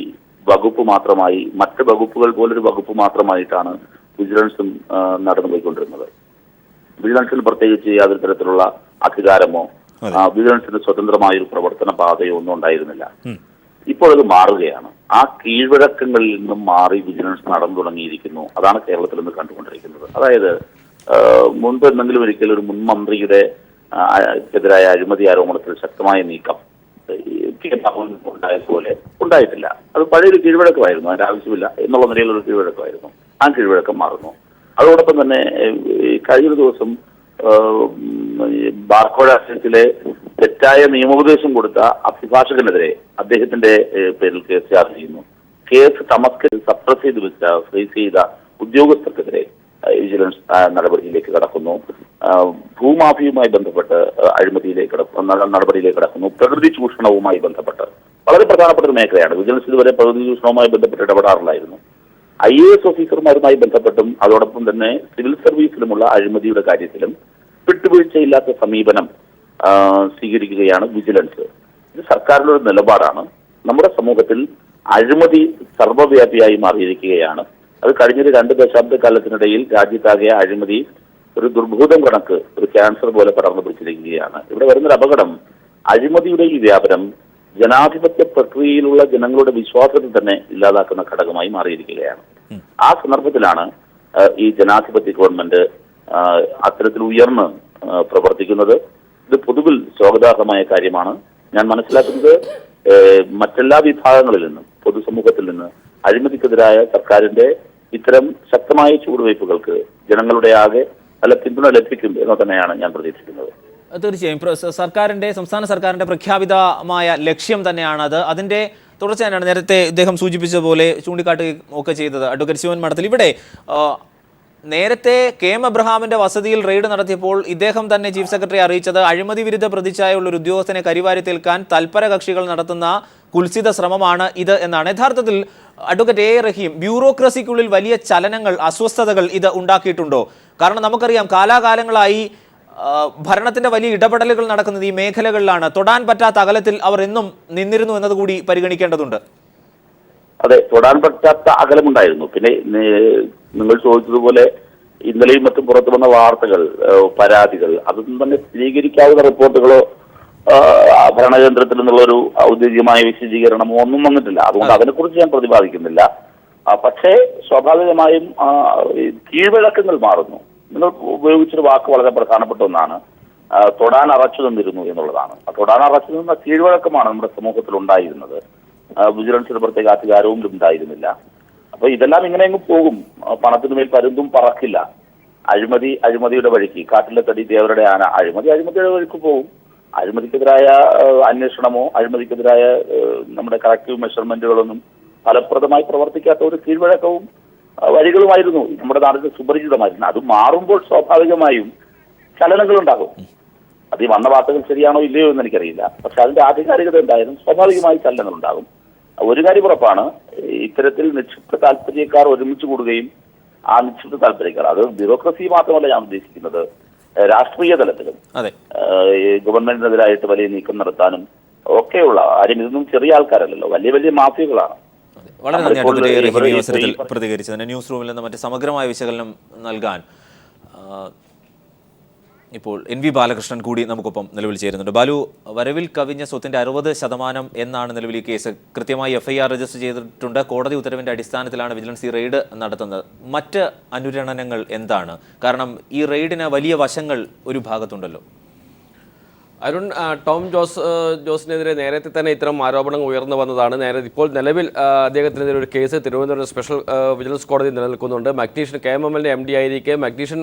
വകുപ്പ് മാത്രമായി, മറ്റ് വകുപ്പുകൾ പോലൊരു വകുപ്പ് മാത്രമായിട്ടാണ് വിജിലൻസും നടന്നുപോയിക്കൊണ്ടിരുന്നത്. വിജിലൻസിൽ പ്രത്യേകിച്ച് യാതൊരു തരത്തിലുള്ള അധികാരമോ വിജിലൻസിന് സ്വതന്ത്രമായൊരു പ്രവർത്തന പാതയോ ഒന്നും ഉണ്ടായിരുന്നില്ല. ഇപ്പോൾ അത് മാറുകയാണ്. ആ കീഴ്വഴക്കങ്ങളിൽ നിന്നും മാറി വിജിലൻസ് നടന്നു തുടങ്ങിയിരിക്കുന്നു. അതാണ് കേരളത്തിൽ നിന്ന് കണ്ടുകൊണ്ടിരിക്കുന്നത്. അതായത് മുൻപ് എന്തെങ്കിലും ഒരിക്കലും ഒരു മുൻ മന്ത്രിയുടെ എതിരായ അഴിമതി ആരോപണത്തിൽ ശക്തമായ നീക്കം ഉണ്ടായതുപോലെ ഉണ്ടായിട്ടില്ല. അത് പഴയൊരു കീഴ്വഴക്കമായിരുന്നു, അതിന്റെ ആവശ്യമില്ല എന്നുള്ള നിലയിലുള്ള കീഴ്വഴക്കമായിരുന്നു. ആ കീഴ്വഴക്കം മാറുന്നു. അതോടൊപ്പം തന്നെ കഴിഞ്ഞ ദിവസം ബാർക്കോഴ കേസിലെ തെറ്റായ നിയമോപദേശം കൊടുത്ത അഭിഭാഷകനെതിരെ അദ്ദേഹത്തിന്റെ പേരിൽ കേസ് ചാർജ് ചെയ്യുന്നു. കേസ് തമസ്കരിച്ച് സപ്രസ് ചെയ്ത് വെച്ച ഫ്രീസ് ചെയ്ത ഉദ്യോഗസ്ഥർക്കെതിരെ വിജിലൻസ് നടപടിയിലേക്ക് കടക്കുന്നു. ഭൂമാഫിയുമായി ബന്ധപ്പെട്ട് നടപടിയിലേക്ക് കടക്കുന്നു. പ്രകൃതി ചൂഷണവുമായി ബന്ധപ്പെട്ട് വളരെ പ്രധാനപ്പെട്ട ഒരു മേഖലയാണ്. വിജിലൻസ് ഇതുവരെ പ്രകൃതി ചൂഷണവുമായി ബന്ധപ്പെട്ട് ഇടപെടാറില്ലായിരുന്നു. IAS ഓഫീസർമാരുമായി ബന്ധപ്പെട്ടും അതോടൊപ്പം തന്നെ സിവിൽ സർവീസിലുമുള്ള അഴിമതിയുടെ കാര്യത്തിലും വിട്ടുവീഴ്ചയില്ലാത്ത സമീപനം സ്വീകരിക്കുകയാണ് വിജിലൻസ്. ഇത് സർക്കാരിന്റെ ഒരു നിലപാടാണ്. നമ്മുടെ സമൂഹത്തിൽ അഴിമതി സർവ്വവ്യാപിയായി മാറിയിരിക്കുകയാണ്. അത് കഴിഞ്ഞൊരു 2 ദശാബ്ദക്കാലത്തിനിടയിൽ രാജ്യത്താകെ അഴിമതി ഒരു ദുർഭൂതം കണക്ക് ഒരു ക്യാൻസർ പോലെ പടർന്നു പിടിച്ചിരിക്കുകയാണ്. ഇവിടെ വരുന്നൊരു അപകടം, അഴിമതിയുടെ ഈ വ്യാപനം ജനാധിപത്യ പ്രക്രിയയിലുള്ള ജനങ്ങളുടെ വിശ്വാസത്തിൽ തന്നെ ഇല്ലാതാക്കുന്ന ഘടകമായി മാറിയിരിക്കുകയാണ്. ആ സന്ദർഭത്തിലാണ് ഈ ജനാധിപത്യ ഗവൺമെന്റ് അത്തരത്തിൽ ഉയർന്ന് പ്രവർത്തിക്കുന്നത്. ഇത് പൊതുവിൽ സ്വാഗതാർഹമായ കാര്യമാണ്. ഞാൻ മനസ്സിലാക്കുന്നത് മറ്റെല്ലാ വിഭാഗങ്ങളിൽ നിന്നും പൊതുസമൂഹത്തിൽ നിന്ന് അഴിമതിക്കെതിരായ സർക്കാരിന്റെ ഇത്തരം ശക്തമായ ചുവടുവയ്പ്പുകൾക്ക് ജനങ്ങളുടെ ആകെ നല്ല പിന്തുണ ലഭിക്കും എന്ന് തന്നെയാണ് ഞാൻ പ്രതീക്ഷിക്കുന്നത്. തീർച്ചയായും സംസ്ഥാന സർക്കാരിന്റെ പ്രഖ്യാപിതമായ ലക്ഷ്യം തന്നെയാണത്. അതിന്റെ തുടർച്ചയാണ് നേരത്തെ ഇദ്ദേഹം സൂചിപ്പിച്ചതുപോലെ ചൂണ്ടിക്കാട്ടുകയും ഒക്കെ ചെയ്തത് അഡ്വക്കേറ്റ് ശിവൻ മഠത്തിൽ. ഇവിടെ നേരത്തെ കെ.എം. എബ്രഹാമിന്റെ വസതിയിൽ റെയ്ഡ് നടത്തിയപ്പോൾ ഇദ്ദേഹം തന്നെ ചീഫ് സെക്രട്ടറി അറിയിച്ചത് അഴിമതി വിരുദ്ധ പ്രതിച്ഛായുള്ള ഒരു ഉദ്യോഗസ്ഥനെ കരിവാരി തീർക്കാൻ തൽപര കക്ഷികൾ നടത്തുന്ന കുൽസിത ശ്രമമാണ് ഇത് എന്നാണ്. യഥാർത്ഥത്തിൽ അഡ്വക്കേറ്റ് എ റഹീം, ബ്യൂറോക്രസിക്കുള്ളിൽ വലിയ ചലനങ്ങൾ, അസ്വസ്ഥതകൾ ഇത് ഉണ്ടാക്കിയിട്ടുണ്ടോ? കാരണം നമുക്കറിയാം കാലാകാലങ്ങളായി ഭരണത്തിന്റെ വലിയ ഇടപെടലുകൾ നടക്കുന്നത് ഈ മേഖലകളിലാണ്. തൊടാൻ പറ്റാത്ത അകലത്തിൽ അവർ എന്നും നിന്നിരുന്നു എന്നതുകൂടി പരിഗണിക്കേണ്ടതുണ്ട്. അതെ, തൊടാൻ പറ്റാത്ത അകലമുണ്ടായിരുന്നു. പിന്നെ നിങ്ങൾ ചോദിച്ചതുപോലെ ഇന്നലെയും മറ്റും പുറത്തു വന്ന വാർത്തകൾ, പരാതികൾ, അതൊന്നും തന്നെ സ്ഥിരീകരിക്കാവുന്ന റിപ്പോർട്ടുകളോ ഭരണകേന്ദ്രത്തിൽ നിന്നുള്ളൊരു ഔദ്യോഗികമായ വിശദീകരണമോ ഒന്നും വന്നിട്ടില്ല. അതുകൊണ്ട് അതിനെക്കുറിച്ച് ഞാൻ പ്രതിപാദിക്കുന്നില്ല. പക്ഷേ സ്വാഭാവികമായും കീഴ്വഴക്കങ്ങൾ മാറുന്നു. നിങ്ങൾ ഉപയോഗിച്ചൊരു വാക്ക് വളരെ പ്രധാനപ്പെട്ട ഒന്നാണ്, തൊടാൻ അറച്ചു നിന്നിരുന്നു എന്നുള്ളതാണ്. തൊടാൻ അറച്ചു നിന്ന കീഴ്വഴക്കമാണ് നമ്മുടെ സമൂഹത്തിൽ ഉണ്ടായിരുന്നത്. വിജിലൻസിന് പ്രത്യേക അധികാരവും ഉണ്ടായിരുന്നില്ല. അപ്പൊ ഇതെല്ലാം ഇങ്ങനെ അങ്ങ് പോകും. പണത്തിന് മേൽ പരുന്തും പറക്കില്ല. അഴിമതിയുടെ വഴിക്ക്, കാട്ടിലെ തടി ദേവരുടെ ആന, അഴിമതിയുടെ വഴിക്ക് പോകും. അഴിമതിക്കെതിരായ അന്വേഷണമോ അഴിമതിക്കെതിരായ നമ്മുടെ കറക്റ്റീവ് മെഷർമെന്റുകളൊന്നും ഫലപ്രദമായി പ്രവർത്തിക്കാത്ത ഒരു കീഴ്വഴക്കവും വഴികളുമായിരുന്നു നമ്മുടെ നാടിന് സുപരിചിതമായിരുന്നു. അത് മാറുമ്പോൾ സ്വാഭാവികമായും ചലനങ്ങളുണ്ടാകും. അത് ഈ വന്ന വാർത്തകൾ ശരിയാണോ ഇല്ലയോ എന്ന് എനിക്കറിയില്ല. പക്ഷെ അതിന്റെ ആധികാരികത എന്തായാലും സ്വാഭാവികമായി ചലനങ്ങളുണ്ടാകും. ഒരു കാര്യം ഉറപ്പാണ്, ഇത്തരത്തിൽ നിക്ഷിപ്ത താല്പര്യക്കാർ ഒരുമിച്ച് കൂടുകയും ആ നിക്ഷിപ്ത താല്പര്യക്കാർ, അത് ബ്യൂറോക്രസി മാത്രമല്ല ഞാൻ ഉദ്ദേശിക്കുന്നത്, രാഷ്ട്രീയ തലത്തിലും ഗവൺമെന്റിനെതിരായിട്ട് വലിയ നീക്കം നടത്താനും ഒക്കെയുള്ള ആരും ഇതൊന്നും ചെറിയ ആൾക്കാരല്ലല്ലോ, വലിയ വലിയ മാഫിയകളാണ്. വളരെ നന്ദി അവസരത്തിൽ പ്രതികരിച്ചതിന്. ന്യൂസ് റൂമിൽ നിന്ന് മറ്റ് സമഗ്രമായ വിശകലനം നൽകാൻ ഇപ്പോൾ NV ബാലകൃഷ്ണൻ കൂടി നമുക്കൊപ്പം നിലവിൽ ചേരുന്നുണ്ട്. ബാലു, വരവിൽ കവിഞ്ഞ സ്വത്തിന്റെ 60% എന്നാണ് നിലവിൽ ഈ കേസ്. കൃത്യമായി FIR രജിസ്റ്റർ ചെയ്തിട്ടുണ്ട്. കോടതി ഉത്തരവിന്റെ അടിസ്ഥാനത്തിലാണ് വിജിലൻസ് ഈ റെയ്ഡ് നടത്തുന്നത്. മറ്റ് അനുരണനങ്ങൾ എന്താണ്? കാരണം ഈ റെയ്ഡിന് വലിയ വശങ്ങൾ ഒരു ഭാഗത്തുണ്ടല്ലോ. അരുൺ, ടോം ജോസിനെതിരെ നേരത്തെ തന്നെ ഇത്തരം ആരോപണങ്ങൾ ഉയർന്നു വന്നതാണ്. ഇപ്പോൾ നിലവിൽ അദ്ദേഹത്തിനെതിരെ ഒരു കേസ് തിരുവനന്തപുരം സ്പെഷ്യൽ വിജിലൻസ് കോടതി നിലനിൽക്കുന്നുണ്ട്. മഗ്നീഷ്യൻ KMML MD ആയിരിക്കെ മഗ്നീഷ്യൻ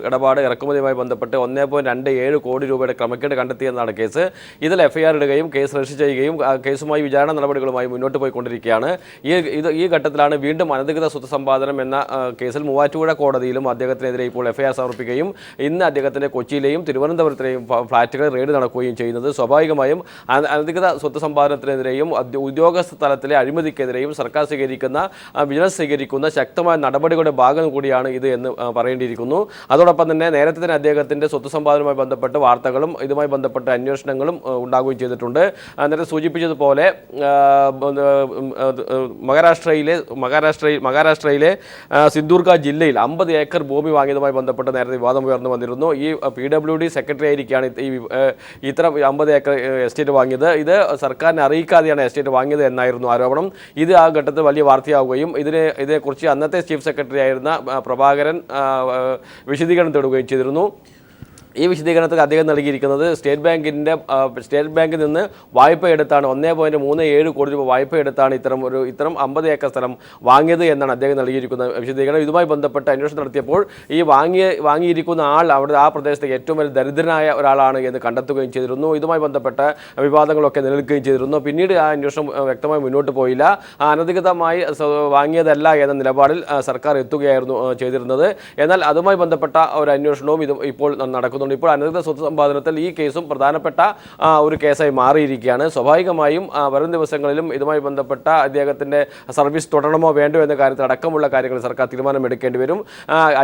ഇടപാട് ഇറക്കുമതിയുമായി ബന്ധപ്പെട്ട് 1.27 കോടി രൂപയുടെ ക്രമക്കേട് കണ്ടെത്തിയെന്നാണ് കേസ്. ഇതിൽ FIR ഇടുകയും കേസ് രജിസ്റ്റർ ചെയ്യുകയും കേസുമായി വിചാരണ നടപടികളുമായി മുന്നോട്ട് പോയിക്കൊണ്ടിരിക്കുകയാണ്. ഈ ഘട്ടത്തിലാണ് വീണ്ടും അനധികൃത സ്വത്ത് സമ്പാദനം എന്ന കേസിൽ മൂവാറ്റുപുഴ കോടതിയിലും അദ്ദേഹത്തിനെതിരെ ഇപ്പോൾ FIR സമർപ്പിക്കുകയും ഇന്ന് അദ്ദേഹത്തിൻ്റെ കൊച്ചിയിലെയും തിരുവനന്തപുരത്തിലെയും ഫ്ലാറ്റുകൾ റെയ്ഡ് നടക്കുകയും ചെയ്യുന്നത്. സ്വാഭാവികമായും അനധികൃത സ്വത്ത് സമ്പാദനത്തിനെതിരെയും ഉദ്യോഗസ്ഥ തലത്തിലെ അഴിമതിക്കെതിരെയും സർക്കാർ വിജിലൻസ് സ്വീകരിക്കുന്ന ശക്തമായ നടപടികളുടെ ഭാഗം കൂടിയാണ് ഇത് എന്ന് പറയേണ്ടിയിരിക്കുന്നു. അതോടൊപ്പം തന്നെ നേരത്തെ തന്നെ അദ്ദേഹത്തിൻ്റെ സ്വത്ത് സമ്പാദനവുമായി ബന്ധപ്പെട്ട് വാർത്തകളും ഇതുമായി ബന്ധപ്പെട്ട അന്വേഷണങ്ങളും ഉണ്ടാകുകയും ചെയ്തിട്ടുണ്ട്. നേരത്തെ സൂചിപ്പിച്ചതുപോലെ മഹാരാഷ്ട്രയിലെ സിന്ദൂർഗ ജില്ലയിൽ 50 ഏക്കർ ഭൂമി വാങ്ങിയതുമായി ബന്ധപ്പെട്ട് നേരത്തെ വിവാദം ഉയർന്നു വന്നിരുന്നു. ഈ PWD സെക്രട്ടറി ആയിരിക്കുകയാണ് ഇത്തരം 50 ഏക്കർ എസ്റ്റേറ്റ് വാങ്ങിയത്. ഇത് സർക്കാരിനെ അറിയിക്കാതെയാണ് എസ്റ്റേറ്റ് വാങ്ങിയത് എന്നായിരുന്നു ആരോപണം. ഇത് ആ ഘട്ടത്തിൽ വലിയ വാർത്തയാവുകയും ഇതിനെക്കുറിച്ച് അന്നത്തെ ചീഫ് സെക്രട്ടറി ആയിരുന്ന പ്രഭാകരൻ വിശദീകരണം തേടുകയും ചെയ്തിരുന്നു. ഈ വിശദീകരണത്തിൽ അദ്ദേഹം നൽകിയിരിക്കുന്നത് സ്റ്റേറ്റ് ബാങ്കിൽ നിന്ന് വായ്പ എടുത്താണ് 1.37 കോടി രൂപ വായ്പ എടുത്താണ് ഇത്തരം 50 ഏക്കർ സ്ഥലം വാങ്ങിയത് എന്നാണ് അദ്ദേഹം നൽകിയിരിക്കുന്ന വിശദീകരണം. ഇതുമായി ബന്ധപ്പെട്ട് അന്വേഷണം നടത്തിയപ്പോൾ ഈ വാങ്ങിയിരിക്കുന്ന ആൾ അവിടെ ആ പ്രദേശത്തെ ഏറ്റവും വലിയ ദരിദ്രനായ ഒരാളാണ് എന്ന് കണ്ടെത്തുകയും ചെയ്തിരുന്നു. ഇതുമായി ബന്ധപ്പെട്ട വിവാദങ്ങളൊക്കെ നിലനിൽക്കുകയും ചെയ്തിരുന്നു. പിന്നീട് ആ അന്വേഷണം വ്യക്തമായി മുന്നോട്ട് പോയില്ല. അനധികൃതമായി വാങ്ങിയതല്ല എന്ന നിലപാടിൽ സർക്കാർ എത്തുകയായിരുന്നു ചെയ്തിരുന്നത്. എന്നാൽ അതുമായി ബന്ധപ്പെട്ട ഒരു അന്വേഷണവും ഇപ്പോൾ നടക്കുന്നുണ്ട്. നടത്തുന്നുണ്ട്. ഇപ്പോൾ അനധികൃത സ്വത്ത് സമ്പാദനത്തിൽ ഈ കേസും പ്രധാനപ്പെട്ട ഒരു കേസായി മാറിയിരിക്കുകയാണ്. സ്വാഭാവികമായും വരും ദിവസങ്ങളിലും ഇതുമായി ബന്ധപ്പെട്ട അദ്ദേഹത്തിൻ്റെ സർവീസ് തുടരണമോ വേണ്ടോ എന്ന കാര്യത്തിൽ അടക്കമുള്ള കാര്യങ്ങൾ സർക്കാർ തീരുമാനമെടുക്കേണ്ടി വരും.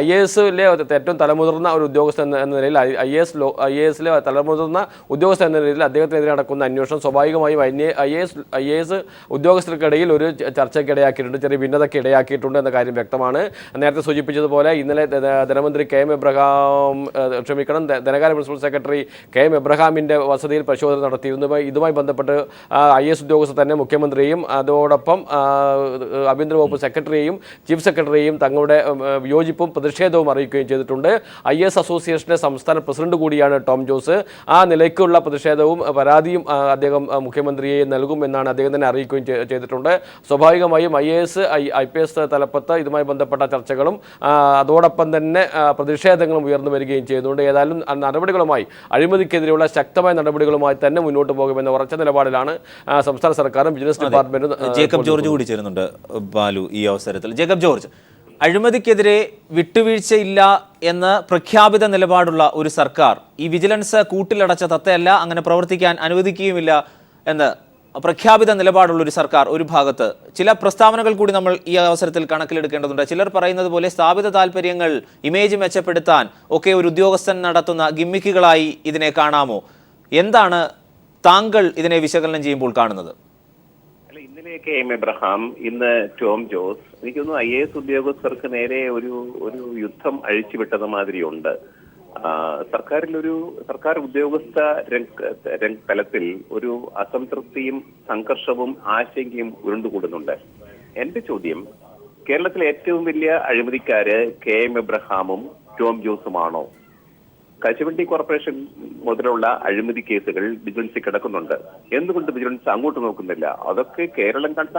IAS-ലെ ഏറ്റവും തലമുതിർന്ന ഒരു ഉദ്യോഗസ്ഥൻ എന്ന നിലയിൽ IAS-ലെ തലമുതിർന്ന ഉദ്യോഗസ്ഥൻ എന്ന നിലയിൽ അദ്ദേഹത്തിനെതിരെ നടക്കുന്ന അന്വേഷണം സ്വാഭാവികമായും IAS ഉദ്യോഗസ്ഥർക്കിടയിൽ ഒരു ചർച്ചയ്ക്ക് ഇടയാക്കിയിട്ടുണ്ട്, ചെറിയ ഭിന്നതയ്ക്ക് ഇടയാക്കിയിട്ടുണ്ട് എന്ന കാര്യം വ്യക്തമാണ്. നേരത്തെ സൂചിപ്പിച്ചതുപോലെ ഇന്നലെ ധനമന്ത്രി ധനകാര്യ പ്രിൻസിപ്പൽ സെക്രട്ടറി KM എബ്രഹാമിൻ്റെ വസതിയിൽ പരിശോധന നടത്തിയിരുന്നു. ഇതുമായി ബന്ധപ്പെട്ട് IAS ഉദ്യോഗസ്ഥർ തന്നെ മുഖ്യമന്ത്രിയും അതോടൊപ്പം ആഭ്യന്തര വകുപ്പ് സെക്രട്ടറിയെയും ചീഫ് സെക്രട്ടറിയെയും തങ്ങളുടെ വിയോജിപ്പും പ്രതിഷേധവും അറിയിക്കുകയും ചെയ്തിട്ടുണ്ട്. IAS അസോസിയേഷൻ്റെ സംസ്ഥാന പ്രസിഡന്റ് കൂടിയാണ് ടോം ജോസ്. ആ നിലയ്ക്കുള്ള പ്രതിഷേധവും പരാതിയും അദ്ദേഹം മുഖ്യമന്ത്രിയെ നൽകുമെന്നാണ് അദ്ദേഹം തന്നെ അറിയിക്കുകയും ചെയ്തിട്ടുണ്ട്. സ്വാഭാവികമായും IPS തലപ്പത്ത് ഇതുമായി ബന്ധപ്പെട്ട ചർച്ചകളും അതോടൊപ്പം തന്നെ പ്രതിഷേധങ്ങളും ഉയർന്നു വരികയും ചെയ്യുന്നുണ്ട്. ഏതായാലും നടപടികളുമായി അഴിമതിക്കെതിരെയുള്ള ശക്തമായ നടപടികളുമായി തന്നെ മുന്നോട്ട് പോകുമെന്ന ഉറച്ച നിലപാടിലാണ് സംസ്ഥാന സർക്കാരും വിജിലൻസ് ഡിപ്പാർട്ട്മെന്റും. ജേക്കബ് ജോർജ് കൂടി ചേരുന്നുണ്ട് ബാലു ഈ അവസരത്തിൽ. ജേക്കബ് ജോർജ്, അഴിമതിക്കെതിരെ വിട്ടുവീഴ്ചയില്ല എന്ന് പ്രഖ്യാപിത നിലപാടുള്ള ഒരു സർക്കാർ ഈ വിജിലൻസ് കൂട്ടിലടച്ച തത്തയല്ല, അങ്ങനെ പ്രവർത്തിക്കാൻ അനുവദിക്കുകയുമില്ല എന്ന് പ്രഖ്യാപിത നിലപാടുള്ള ഒരു സർക്കാർ ഒരു ഭാഗത്ത്, ചില പ്രസ്താവനകൾ കൂടി നമ്മൾ ഈ അവസരത്തിൽ കണക്കിലെടുക്കേണ്ടതുണ്ട്. ചിലർ പറയുന്നത് പോലെ സ്ഥാപിത താല്പര്യങ്ങൾ, ഇമേജ് മെച്ചപ്പെടുത്താൻ ഒക്കെ ഒരു ഉദ്യോഗസ്ഥൻ നടത്തുന്ന ഗിമ്മിക്കുകളായി ഇതിനെ കാണാമോ? എന്താണ് താങ്കൾ ഇതിനെ വിശകലനം ചെയ്യുമ്പോൾ കാണുന്നത്? ഇന്നലെ KM എബ്രഹാം, ഇന്ന് ടോം ജോസ്, എനിക്കൊന്നും IAS ഉദ്യോഗസ്ഥർക്ക് നേരെ ഒരു യുദ്ധം അഴിച്ചുവിട്ടത് മാതിരിയുണ്ട്. സർക്കാർ ഉദ്യോഗസ്ഥ തലത്തിൽ ഒരു അസംതൃപ്തിയും സംഘർഷവും ആശങ്കയും ഉരുണ്ടുകൂടുന്നുണ്ട്. എന്റെ ചോദ്യം, കേരളത്തിലെ ഏറ്റവും വലിയ അഴിമതിക്കാര് KM എബ്രഹാമും ടോം ജോസുമാണോ? കശുവണ്ടി കോർപ്പറേഷൻ മുതലുള്ള അഴിമതി കേസുകൾ വിജിലൻസിൽ കിടക്കുന്നുണ്ട്. എന്തുകൊണ്ട് വിജിലൻസ് അങ്ങോട്ട് നോക്കുന്നില്ല? അതൊക്കെ കേരളം കണ്ട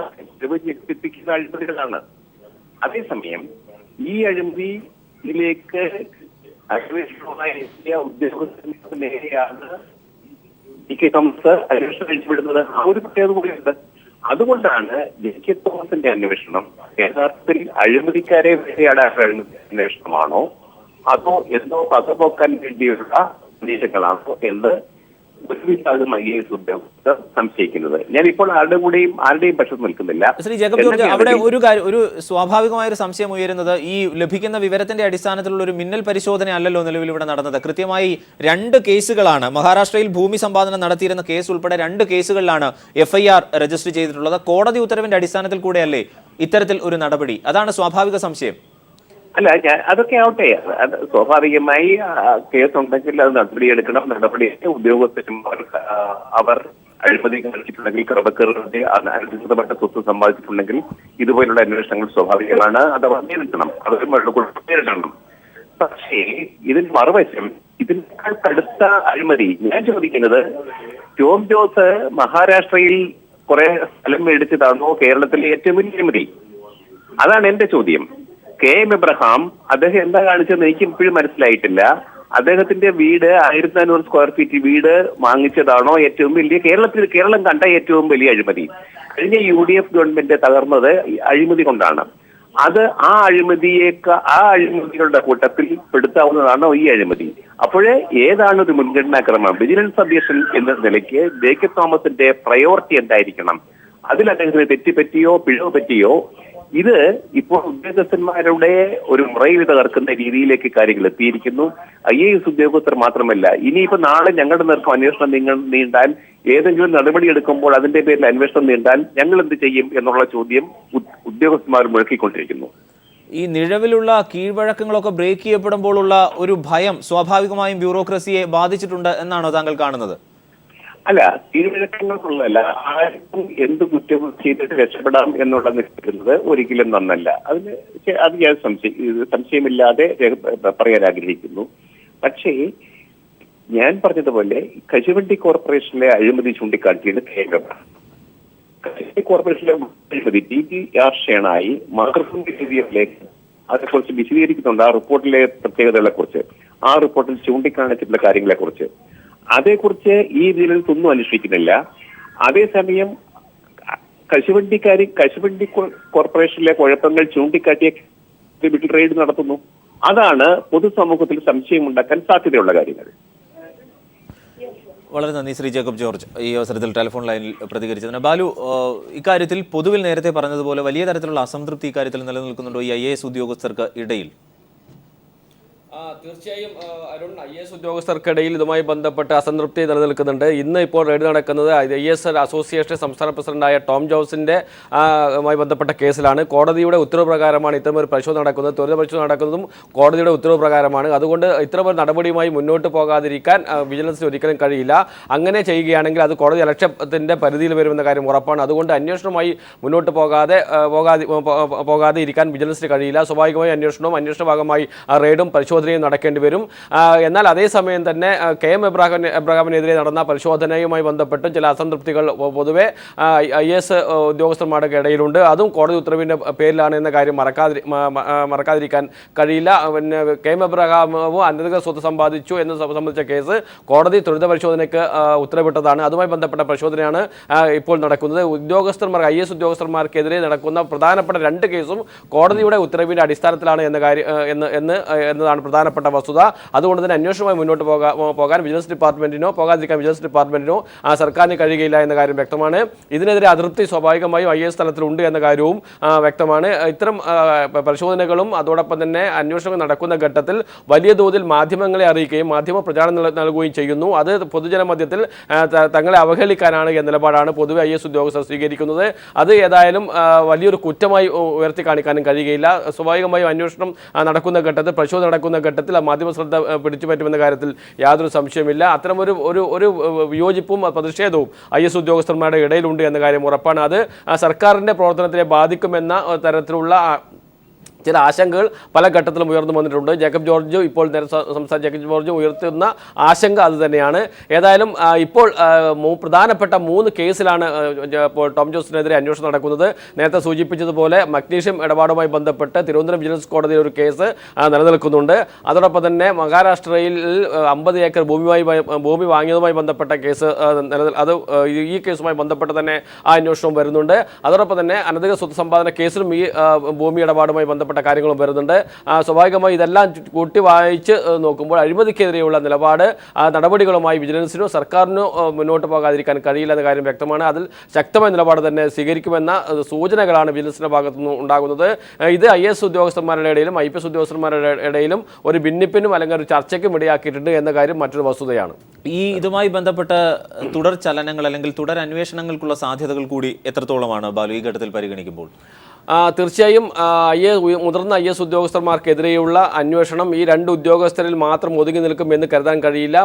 ഞെട്ടിപ്പിക്കുന്ന അഴിമതികളാണ്. അതേസമയം ഈ അഴിമതിയിലേക്ക് അന്വേഷണവുമായി എത്തിയ ഉദ്യോഗസ്ഥർക്ക് നേരെയാണ് തോമസ് അന്വേഷണം അഴിച്ചുവിടുന്നത്. ആ ഒരു പ്രത്യേകത കൂടിയുണ്ട്. അതുകൊണ്ടാണ് തോമസിന്റെ അന്വേഷണം യഥാർത്ഥത്തിൽ അഴിമതിക്കാരെ വേണ്ടിയാണ് അന്വേഷണമാണോ അതോ എന്തോ പകപോക്കാൻ വേണ്ടിയുള്ള നിർദ്ദേശങ്ങളാണോ എന്ന് ഒരു വിഭാഗം IAS ഉദ്യോഗസ്ഥർ സംശയിക്കുന്നത്. ഞാനിപ്പോൾ ആരുടെയും പക്ഷത്ത് നിൽക്കുന്നില്ല. ശ്രീ ജേക്കബ് ജോർജ്, അവിടെ ഒരു സ്വാഭാവികമായ ഒരു സംശയം ഉയരുന്നത്, ഈ ലഭിക്കുന്ന വിവരത്തിന്റെ അടിസ്ഥാനത്തിലുള്ള ഒരു മിന്നൽ പരിശോധന അല്ലല്ലോ നിലവിൽ ഇവിടെ നടന്നത്. കൃത്യമായി 2 കേസുകളാണ്, മഹാരാഷ്ട്രയിൽ ഭൂമി സമ്പാദനം നടത്തിയിരുന്ന കേസ് ഉൾപ്പെടെ 2 കേസുകളിലാണ് FIR രജിസ്റ്റർ ചെയ്തിട്ടുള്ളത്. കോടതി ഉത്തരവിന്റെ അടിസ്ഥാനത്തിൽ കൂടെയല്ലേ ഇത്തരത്തിൽ ഒരു നടപടി? അതാണ് സ്വാഭാവിക സംശയം. അല്ല, അതൊക്കെ ആവട്ടെ. സ്വാഭാവികമായി കേസുണ്ടെങ്കിൽ അത് നടപടിയെടുക്കണം. നടപടി ഉദ്യോഗസ്ഥന്മാർ അവർ അഴിമതി കാണിച്ചിട്ടുണ്ടെങ്കിൽ, ക്രമക്കേടുകളുടെ അനധികൃതപ്പെട്ട സ്വത്ത് സമ്പാദിച്ചിട്ടുണ്ടെങ്കിൽ ഇതുപോലുള്ള അന്വേഷണങ്ങൾ സ്വാഭാവികമാണ്. അത് നേരിടണം, അതൊരു നേരിടണം. പക്ഷേ ഇതിന് മറുവശം, ഇതിനേക്കാൾ കടുത്ത അഴിമതി ഞാൻ ചോദിക്കുന്നത്, ടോം ജോസ് മഹാരാഷ്ട്രയിൽ കുറെ സ്ഥലം മേടിച്ചതാണോ കേരളത്തിലെ ഏറ്റവും വലിയ അഴിമതി? അതാണ് എന്റെ ചോദ്യം. KM എബ്രഹാം അദ്ദേഹം എന്താ കാണിച്ചതെന്ന് എനിക്ക് ഇപ്പോഴും മനസ്സിലായിട്ടില്ല. അദ്ദേഹത്തിന്റെ വീട് 1500 സ്ക്വയർ ഫീറ്റ് വീട് വാങ്ങിച്ചതാണോ ഏറ്റവും വലിയ കേരളം കണ്ട ഏറ്റവും വലിയ അഴിമതി? കഴിഞ്ഞ UDF ഗവൺമെന്റ് തകർന്നത് അഴിമതി കൊണ്ടാണ്. അത് ആ അഴിമതികളുടെ കൂട്ടത്തിൽ പെടുത്താവുന്നതാണോ ഈ അഴിമതി? അപ്പോഴേ ഏതാണ് ഒരു മുൻഗണനാക്രമം? വിജിലൻസ് അധ്യക്ഷൻ എന്ന നിലയ്ക്ക് ജേക്കബ് തോമസിന്റെ പ്രയോറിറ്റി എന്തായിരിക്കണം? അതിൽ അദ്ദേഹത്തിന് തെറ്റുപറ്റിയോ പിഴവ് പറ്റിയോ? ഇത് ഇപ്പോൾ ഉദ്യോഗസ്ഥന്മാരുടെ ഒരു മുറയിൽ തകർക്കുന്ന രീതിയിലേക്ക് കാര്യങ്ങൾ എത്തിയിരിക്കുന്നു. IAS ഉദ്യോഗസ്ഥർ മാത്രമല്ല, ഇനിയിപ്പോ നാളെ ഞങ്ങളുടെ നേർക്കും അന്വേഷണം നീണ്ടാൽ, ഏതെങ്കിലും നടപടി എടുക്കുമ്പോൾ അതിന്റെ പേരിൽ അന്വേഷണം നീണ്ടാൽ ഞങ്ങൾ എന്ത് ചെയ്യും എന്നുള്ള ചോദ്യം ഉദ്യോഗസ്ഥന്മാർ മുഴക്കിക്കൊണ്ടിരിക്കുന്നു. ഈ നിലവിലുള്ള കീഴ്വഴക്കങ്ങളൊക്കെ ബ്രേക്ക് ചെയ്യപ്പെടുമ്പോഴുള്ള ഒരു ഭയം സ്വാഭാവികമായും ബ്യൂറോക്രസിയെ ബാധിച്ചിട്ടുണ്ട് എന്നാണോ താങ്കൾ കാണുന്നത്? അല്ല, കീഴ്വഴക്കങ്ങൾക്കുള്ളതല്ല, ആർക്കും എന്ത് കുറ്റവും ചെയ്തിട്ട് രക്ഷപ്പെടാം എന്നുള്ള നിൽക്കുന്നത് ഒരിക്കലും നന്നല്ല. അത് ഞാൻ സംശയമില്ലാതെ പറയാൻ ആഗ്രഹിക്കുന്നു. പക്ഷേ ഞാൻ പറഞ്ഞതുപോലെ കശുവണ്ടി കോർപ്പറേഷനിലെ അഴിമതി ചൂണ്ടിക്കാട്ടിയത് KM. കശുവണ്ടി കോർപ്പറേഷനിലെ അഴിമതി TPR ഷേണായി മാതൃഭൂമിയിലേക്ക് അതേക്കുറിച്ച് വിശദീകരിക്കുന്നുണ്ട്. ആ റിപ്പോർട്ടിലെ പ്രത്യേകതകളെ കുറിച്ച്, ആ റിപ്പോർട്ടിൽ ചൂണ്ടിക്കാണിച്ചിട്ടുള്ള കാര്യങ്ങളെ കുറിച്ച്, അതേക്കുറിച്ച് ഈ വിജിലൻസ് ഒന്നും അന്വേഷിക്കുന്നില്ല. അതേസമയം കശുവണ്ടി കോർപ്പറേഷനിലെ കുഴപ്പങ്ങൾ ചൂണ്ടിക്കാട്ടിയ റെയ്ഡ് നടത്തുന്നു. അതാണ് പൊതുസമൂഹത്തിൽ സംശയമുണ്ടാക്കാൻ സാധ്യതയുള്ള കാര്യങ്ങൾ. വളരെ നന്ദി ശ്രീ ജേക്കബ് ജോർജ് ഈ അവസരത്തിൽ ടെലിഫോൺ ലൈനിൽ പ്രതികരിച്ചതിന്. ബാലു, ഇക്കാര്യത്തിൽ പൊതുവിൽ നേരത്തെ പറഞ്ഞതുപോലെ വലിയ തരത്തിലുള്ള അസംതൃപ്തി ഇക്കാര്യത്തിൽ നിലനിൽക്കുന്നുണ്ടോ ഈ IAS ഉദ്യോഗസ്ഥർക്ക് ഇടയിൽ? തീർച്ചയായും അരുൺ, IAS ഉദ്യോഗസ്ഥർക്കിടയിൽ ഇതുമായി ബന്ധപ്പെട്ട് അസംതൃപ്തി നിലനിൽക്കുന്നുണ്ട്. ഇന്ന് ഇപ്പോൾ റെയ്ഡ് നടക്കുന്നത് IAS അസോസിയേഷൻ സംസ്ഥാന പ്രസിഡന്റായ ടോം ജോസിന്റെ മായി ബന്ധപ്പെട്ട കേസിലാണ്. കോടതിയുടെ ഉത്തരവ് പ്രകാരമാണ് ഇത്തരമൊരു പരിശോധന നടക്കുന്നത്. ത്വരിത പരിശോധന നടക്കുന്നതും കോടതിയുടെ ഉത്തരവ് പ്രകാരമാണ്. അതുകൊണ്ട് ഇത്തരമൊരു നടപടിയുമായി മുന്നോട്ട് പോകാതിരിക്കാൻ വിജിലൻസിന് ഒരിക്കലും കഴിയില്ല. അങ്ങനെ ചെയ്യുകയാണെങ്കിൽ അത് കോടതി അലക്ഷ്യത്തിന്റെ പരിധിയിൽ വരുമെന്ന കാര്യം ഉറപ്പാണ്. അതുകൊണ്ട് അന്വേഷണവുമായി മുന്നോട്ട് പോകാതെ ഇരിക്കാൻ വിജിലൻസിന് കഴിയില്ല. സ്വാഭാവികമായി അന്വേഷണ ഭാഗമായി റെയ്ഡും പരിശോധനയും നടക്കേണ്ടി വരും. എന്നാൽ അതേസമയം തന്നെ KM എബ്രഹാമിനെതിരെ നടന്ന പരിശോധനയുമായി ബന്ധപ്പെട്ട് ചില അസംതൃപ്തികൾ പൊതുവെ IAS ഉദ്യോഗസ്ഥന്മാരുടെ ഇടയിലുണ്ട്. അതും കോടതി ഉത്തരവിന്റെ പേരിലാണ് എന്ന കാര്യം മറക്കാതിരിക്കാൻ കഴിയില്ല. പിന്നെ KM എബ്രഹാമും അനധികൃത സ്വത്ത് സമ്പാദിച്ചു എന്ന് സംബന്ധിച്ച കേസ് കോടതി ത്വരിത പരിശോധനയ്ക്ക് ഉത്തരവിട്ടതാണ്. അതുമായി ബന്ധപ്പെട്ട പരിശോധനയാണ് ഇപ്പോൾ നടക്കുന്നത്. IAS ഉദ്യോഗസ്ഥന്മാർക്കെതിരെ നടക്കുന്ന പ്രധാനപ്പെട്ട 2 കേസും കോടതിയുടെ ഉത്തരവിന്റെ അടിസ്ഥാനത്തിലാണ് എന്നതാണ് പ്രധാനപ്പെട്ട വസ്തുത. അതുകൊണ്ട് തന്നെ അന്വേഷണവുമായി മുന്നോട്ട് പോകാൻ വിജിലൻസ് ഡിപ്പാർട്ട്മെന്റിനോ സർക്കാരിന് കഴിയുകയില്ല എന്ന കാര്യം വ്യക്തമാണ്. ഇതിനെതിരെ അതൃപ്തി സ്വാഭാവികമായും IAS തലത്തിലുണ്ട് എന്ന കാര്യവും വ്യക്തമാണ്. ഇത്തരം പരിശോധനകളും അതോടൊപ്പം തന്നെ അന്വേഷണം നടക്കുന്ന ഘട്ടത്തിൽ വലിയ തോതിൽ മാധ്യമങ്ങളെ അറിയിക്കുകയും മാധ്യമ പ്രചാരണം നൽകുകയും ചെയ്യുന്നു. അത് പൊതുജന മധ്യത്തിൽ തങ്ങളെ അവഹേളിക്കാനാണ് എന്ന നിലപാടാണ് പൊതുവെ IAS ഉദ്യോഗസ്ഥർ സ്വീകരിക്കുന്നത്. അത് ഏതായാലും വലിയൊരു കുറ്റമായി ഉയർത്തി കാണിക്കാനും കഴിയുകയില്ല. സ്വാഭാവികമായും അന്വേഷണം നടക്കുന്ന ഘട്ടത്തിൽ, പരിശോധന നടക്കുന്ന ഘട്ടത്തിൽ മാധ്യമ ശ്രദ്ധ പിടിച്ചുപറ്റുമെന്ന കാര്യത്തിൽ യാതൊരു സംശയമില്ല. അത്തരമൊരു ഒരു വിയോജിപ്പും പ്രതിഷേധവും IAS ഉദ്യോഗസ്ഥന്മാരുടെ ഇടയിലുണ്ട് എന്ന കാര്യം ഉറപ്പാണ്. അത് സർക്കാരിന്റെ പ്രവർത്തനത്തെ ബാധിക്കുമെന്ന തരത്തിലുള്ള ചില ആശങ്കകൾ പല ഘട്ടത്തിലും ഉയർന്നു വന്നിട്ടുണ്ട്. ജേക്കബ് ജോർജ് ഇപ്പോൾ ജേക്കബ് ജോർജ് ഉയർത്തുന്ന ആശങ്ക അത് തന്നെയാണ്. ഏതായാലും ഇപ്പോൾ പ്രധാനപ്പെട്ട 3 കേസിലാണ് ഇപ്പോൾ ടോം ജോസിനെതിരെ അന്വേഷണം നടക്കുന്നത്. നേരത്തെ സൂചിപ്പിച്ചതുപോലെ മഗ്നീഷ്യം ഇടപാടുമായി ബന്ധപ്പെട്ട് തിരുവനന്തപുരം വിജിലൻസ് കോടതിയിൽ ഒരു കേസ് നിലനിൽക്കുന്നുണ്ട്. അതോടൊപ്പം തന്നെ മഹാരാഷ്ട്രയിൽ 50 ഏക്കർ ഭൂമി വാങ്ങിയതുമായി ബന്ധപ്പെട്ട കേസ് ഈ കേസുമായി ബന്ധപ്പെട്ട് തന്നെ ആ അന്വേഷണവും വരുന്നുണ്ട്. അതോടൊപ്പം തന്നെ അനധികൃത സ്വത്ത് സമ്പാദന കേസിലും ഈ ഭൂമി ഇടപാടുമായി ബന്ധപ്പെട്ട കാര്യങ്ങളും വരുന്നുണ്ട്. സ്വാഭാവികമായി ഇതെല്ലാം കൂട്ടി വായിച്ച് നോക്കുമ്പോൾ അഴിമതിക്കെതിരെയുള്ള നടപടികളുമായി വിജിലൻസിനോ സർക്കാരിനോ മുന്നോട്ട് പോകാതിരിക്കാൻ കഴിയില്ല എന്ന കാര്യം വ്യക്തമാണ്. അതിൽ ശക്തമായ നിലപാട് തന്നെ സ്വീകരിക്കുമെന്ന സൂചനകളാണ് വിജിലൻസിന്റെ ഭാഗത്തുനിന്ന് ഉണ്ടാകുന്നത്. ഇത് IAS ഉദ്യോഗസ്ഥന്മാരുടെ ഇടയിലും IPS ഉദ്യോഗസ്ഥന്മാരുടെ ഇടയിലും ഒരു ഭിന്നിപ്പിനും അല്ലെങ്കിൽ ഒരു ചർച്ചയ്ക്കും ഇടയാക്കിയിട്ടുണ്ട് എന്ന കാര്യം മറ്റൊരു വസ്തുതയാണ്. ഇതുമായി ബന്ധപ്പെട്ട തുടർ ചലനങ്ങൾ അല്ലെങ്കിൽ തുടർ അന്വേഷണങ്ങൾക്കുള്ള സാധ്യതകൾ കൂടി എത്രത്തോളമാണ് ബാലു ഈ ഘട്ടത്തിൽ പരിഗണിക്കുമ്പോൾ? തീർച്ചയായും മുതിർന്ന IAS ഉദ്യോഗസ്ഥന്മാർക്കെതിരെയുള്ള അന്വേഷണം ഈ 2 ഉദ്യോഗസ്ഥരിൽ മാത്രം ഒതുങ്ങി നിൽക്കുമെന്ന് കരുതാൻ കഴിയില്ല.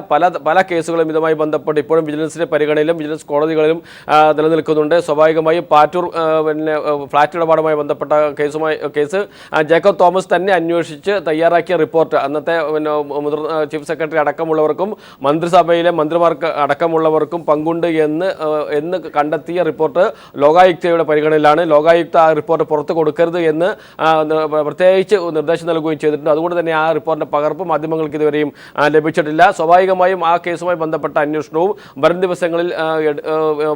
പല കേസുകളും ഇതുമായി ബന്ധപ്പെട്ട് ഇപ്പോഴും വിജിലൻസിന്റെ പരിഗണനയിലും വിജിലൻസ് കോടതികളിലും നിലനിൽക്കുന്നുണ്ട്. സ്വാഭാവികമായും പാറ്റൂർ ഫ്ളാറ്റ് ഇടപാടുമായി ബന്ധപ്പെട്ട കേസ് ജേക്കബ് തോമസ് തന്നെ അന്വേഷിച്ച് തയ്യാറാക്കിയ റിപ്പോർട്ട് അന്നത്തെ മുതിർന്ന ചീഫ് സെക്രട്ടറി അടക്കമുള്ളവർക്കും മന്ത്രിസഭയിലെ മന്ത്രിമാർക്ക് അടക്കമുള്ളവർക്കും പങ്കുണ്ട് എന്ന് കണ്ടെത്തിയ റിപ്പോർട്ട് ലോകായുക്തയുടെ പരിഗണനയിലാണ്. ലോകായുക്ത ആ റിപ്പോർട്ട് പുറത്തു കൊടുക്കരുത് എന്ന് പ്രത്യേകിച്ച് നിർദ്ദേശം നൽകുകയും ചെയ്തിട്ടുണ്ട്. അതുകൊണ്ട് തന്നെ ആ റിപ്പോർട്ടിന്റെ പകർപ്പ് മാധ്യമങ്ങൾക്ക് ഇതുവരെയും ലഭിച്ചിട്ടില്ല. സ്വാഭാവികമായി ആ കേസുമായി ബന്ധപ്പെട്ട അന്വേഷണവും വരും ദിവസങ്ങളിൽ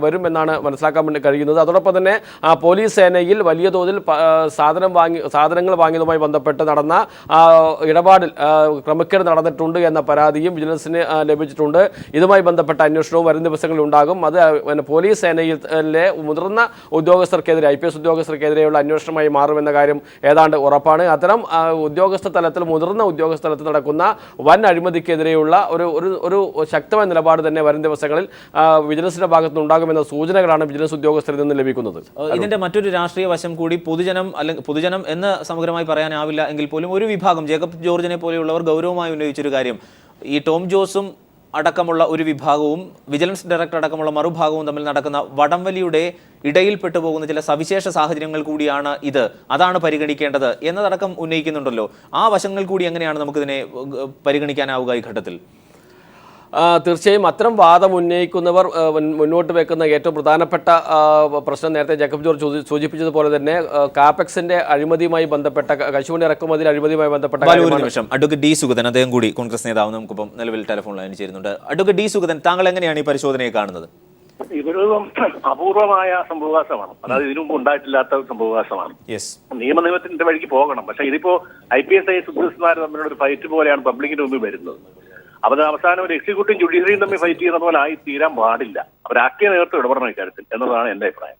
വരുമെന്നാണ് മനസ്സിലാക്കാൻ വേണ്ടി കഴിയുന്നത്. അതോടൊപ്പം തന്നെ പോലീസ് സേനയിൽ വലിയ തോതിൽ സാധനങ്ങൾ വാങ്ങിയതുമായി ബന്ധപ്പെട്ട് നടന്ന ഇടപാടിൽ ക്രമക്കേട് നടന്നിട്ടുണ്ട് എന്ന പരാതിയും വിജിലൻസിന് ലഭിച്ചിട്ടുണ്ട്. ഇതുമായി ബന്ധപ്പെട്ട അന്വേഷണവും വരും ദിവസങ്ങളിൽ ഉണ്ടാകും. അത് പോലീസ് സേനയിലെ മുതിർന്ന ഉദ്യോഗസ്ഥർക്കെതിരെ IPS ഉദ്യോഗസ്ഥർക്കെതിരെയുള്ള അന്വേഷണമായി മാറുമെന്ന കാര്യം ഏതാണ്ട് ഉറപ്പാണ്. അത്തരം ഉദ്യോഗസ്ഥ തലത്തിൽ മുതിർന്ന ഉദ്യോഗസ്ഥ തലത്തിൽ നടക്കുന്ന വൻ അഴിമതിക്കെതിരെയുള്ള ഒരു ശക്തമായ നിലപാട് തന്നെ വരും ദിവസങ്ങളിൽ വിജിലൻസിന്റെ ഭാഗത്തുനിന്ന് ഉണ്ടാകുമെന്ന സൂചനകളാണ് വിജിലൻസ് ഉദ്യോഗസ്ഥരിൽ നിന്ന് ലഭിക്കുന്നത്. ഇതിന്റെ മറ്റൊരു രാഷ്ട്രീയ വശം കൂടി പൊതുജനം എന്ന് സമഗ്രമായി പറയാനാവില്ല എങ്കിൽ പോലും ഒരു വിഭാഗം ജേക്കബ് ജോർജിനെ പോലെയുള്ളവർ ഗൗരവമായി ഉന്നയിച്ചൊരു കാര്യം ഈ ടോം ജോസും അടക്കമുള്ള ഒരു വിഭാഗവും വിജിലൻസ് ഡയറക്ടർ അടക്കമുള്ള മറുഭാഗവും തമ്മിൽ നടക്കുന്ന വടംവലിയുടെ ഇടയിൽപ്പെട്ടു പോകുന്ന ചില സവിശേഷ സാഹചര്യങ്ങൾ കൂടിയാണ് ഇത്, അതാണ് പരിഗണിക്കേണ്ടത് എന്നതടക്കം ഉന്നയിക്കുന്നുണ്ടല്ലോ. ആ വശങ്ങൾ കൂടി എങ്ങനെയാണ് നമുക്കിതിനെ പരിഗണിക്കാനാവുക ഈ ഘട്ടത്തിൽ? തീർച്ചയായും അത്തരം വാദം ഉന്നയിക്കുന്നവർ മുന്നോട്ട് വെക്കുന്ന ഏറ്റവും പ്രധാനപ്പെട്ട പ്രശ്നം നേരത്തെ ജേക്കബ് ജോർജ് സൂചിപ്പിച്ചതുപോലെ തന്നെ കാപെക്സിന്റെ അഴിമതിയുമായി ബന്ധപ്പെട്ട കശുവണ്ടി ഇറക്കുമതിയിൽ അഴിമതിയുമായി ബന്ധപ്പെട്ട നിമിഷം അഡ്വക്കേറ്റ് D സുഗതൻ, അദ്ദേഹം കൂടി കോൺഗ്രസ് നേതാവ് നമുക്കിപ്പം നിലവിൽ ടെലിഫോൺ ലൈനിൽ ചേരുന്നുണ്ട്. അഡ്വക്കേറ്റ് D സുഗതൻ, താങ്കൾ എങ്ങനെയാണ് ഈ പരിശോധനയെ കാണുന്നത്? ഇതൊരു അപൂർവമായ സംഭവവാസമാണ്. അതായത് ഇതിനു മുമ്പ് ഉണ്ടായിട്ടില്ലാത്ത സംഭവവാസമാണ്. നിയമത്തിന്റെ വഴിക്ക് പോകണം. പക്ഷെ ഇതിപ്പോ IPS IAS ഉദ്യോഗസ്ഥന്മാർ തമ്മിലുള്ള ഒരു ഫൈറ്റ് പോലെയാണ് പബ്ലിക്കിന്റെ മുമ്പിൽ വരുന്നത്. അവർ അവസാനം ഒരു എക്സിക്യൂട്ടീവ് ജുഡീഷ്യറിയും തമ്മിൽ ഫൈറ്റ് ചെയ്യുന്ന പോലെ ആയി തീരാൻ പാടില്ല. അവർ രാഷ്ട്രീയ നേതൃത്വം ഇടപെടണം ഇക്കാര്യത്തിൽ എന്നുള്ളതാണ് എന്റെ അഭിപ്രായം.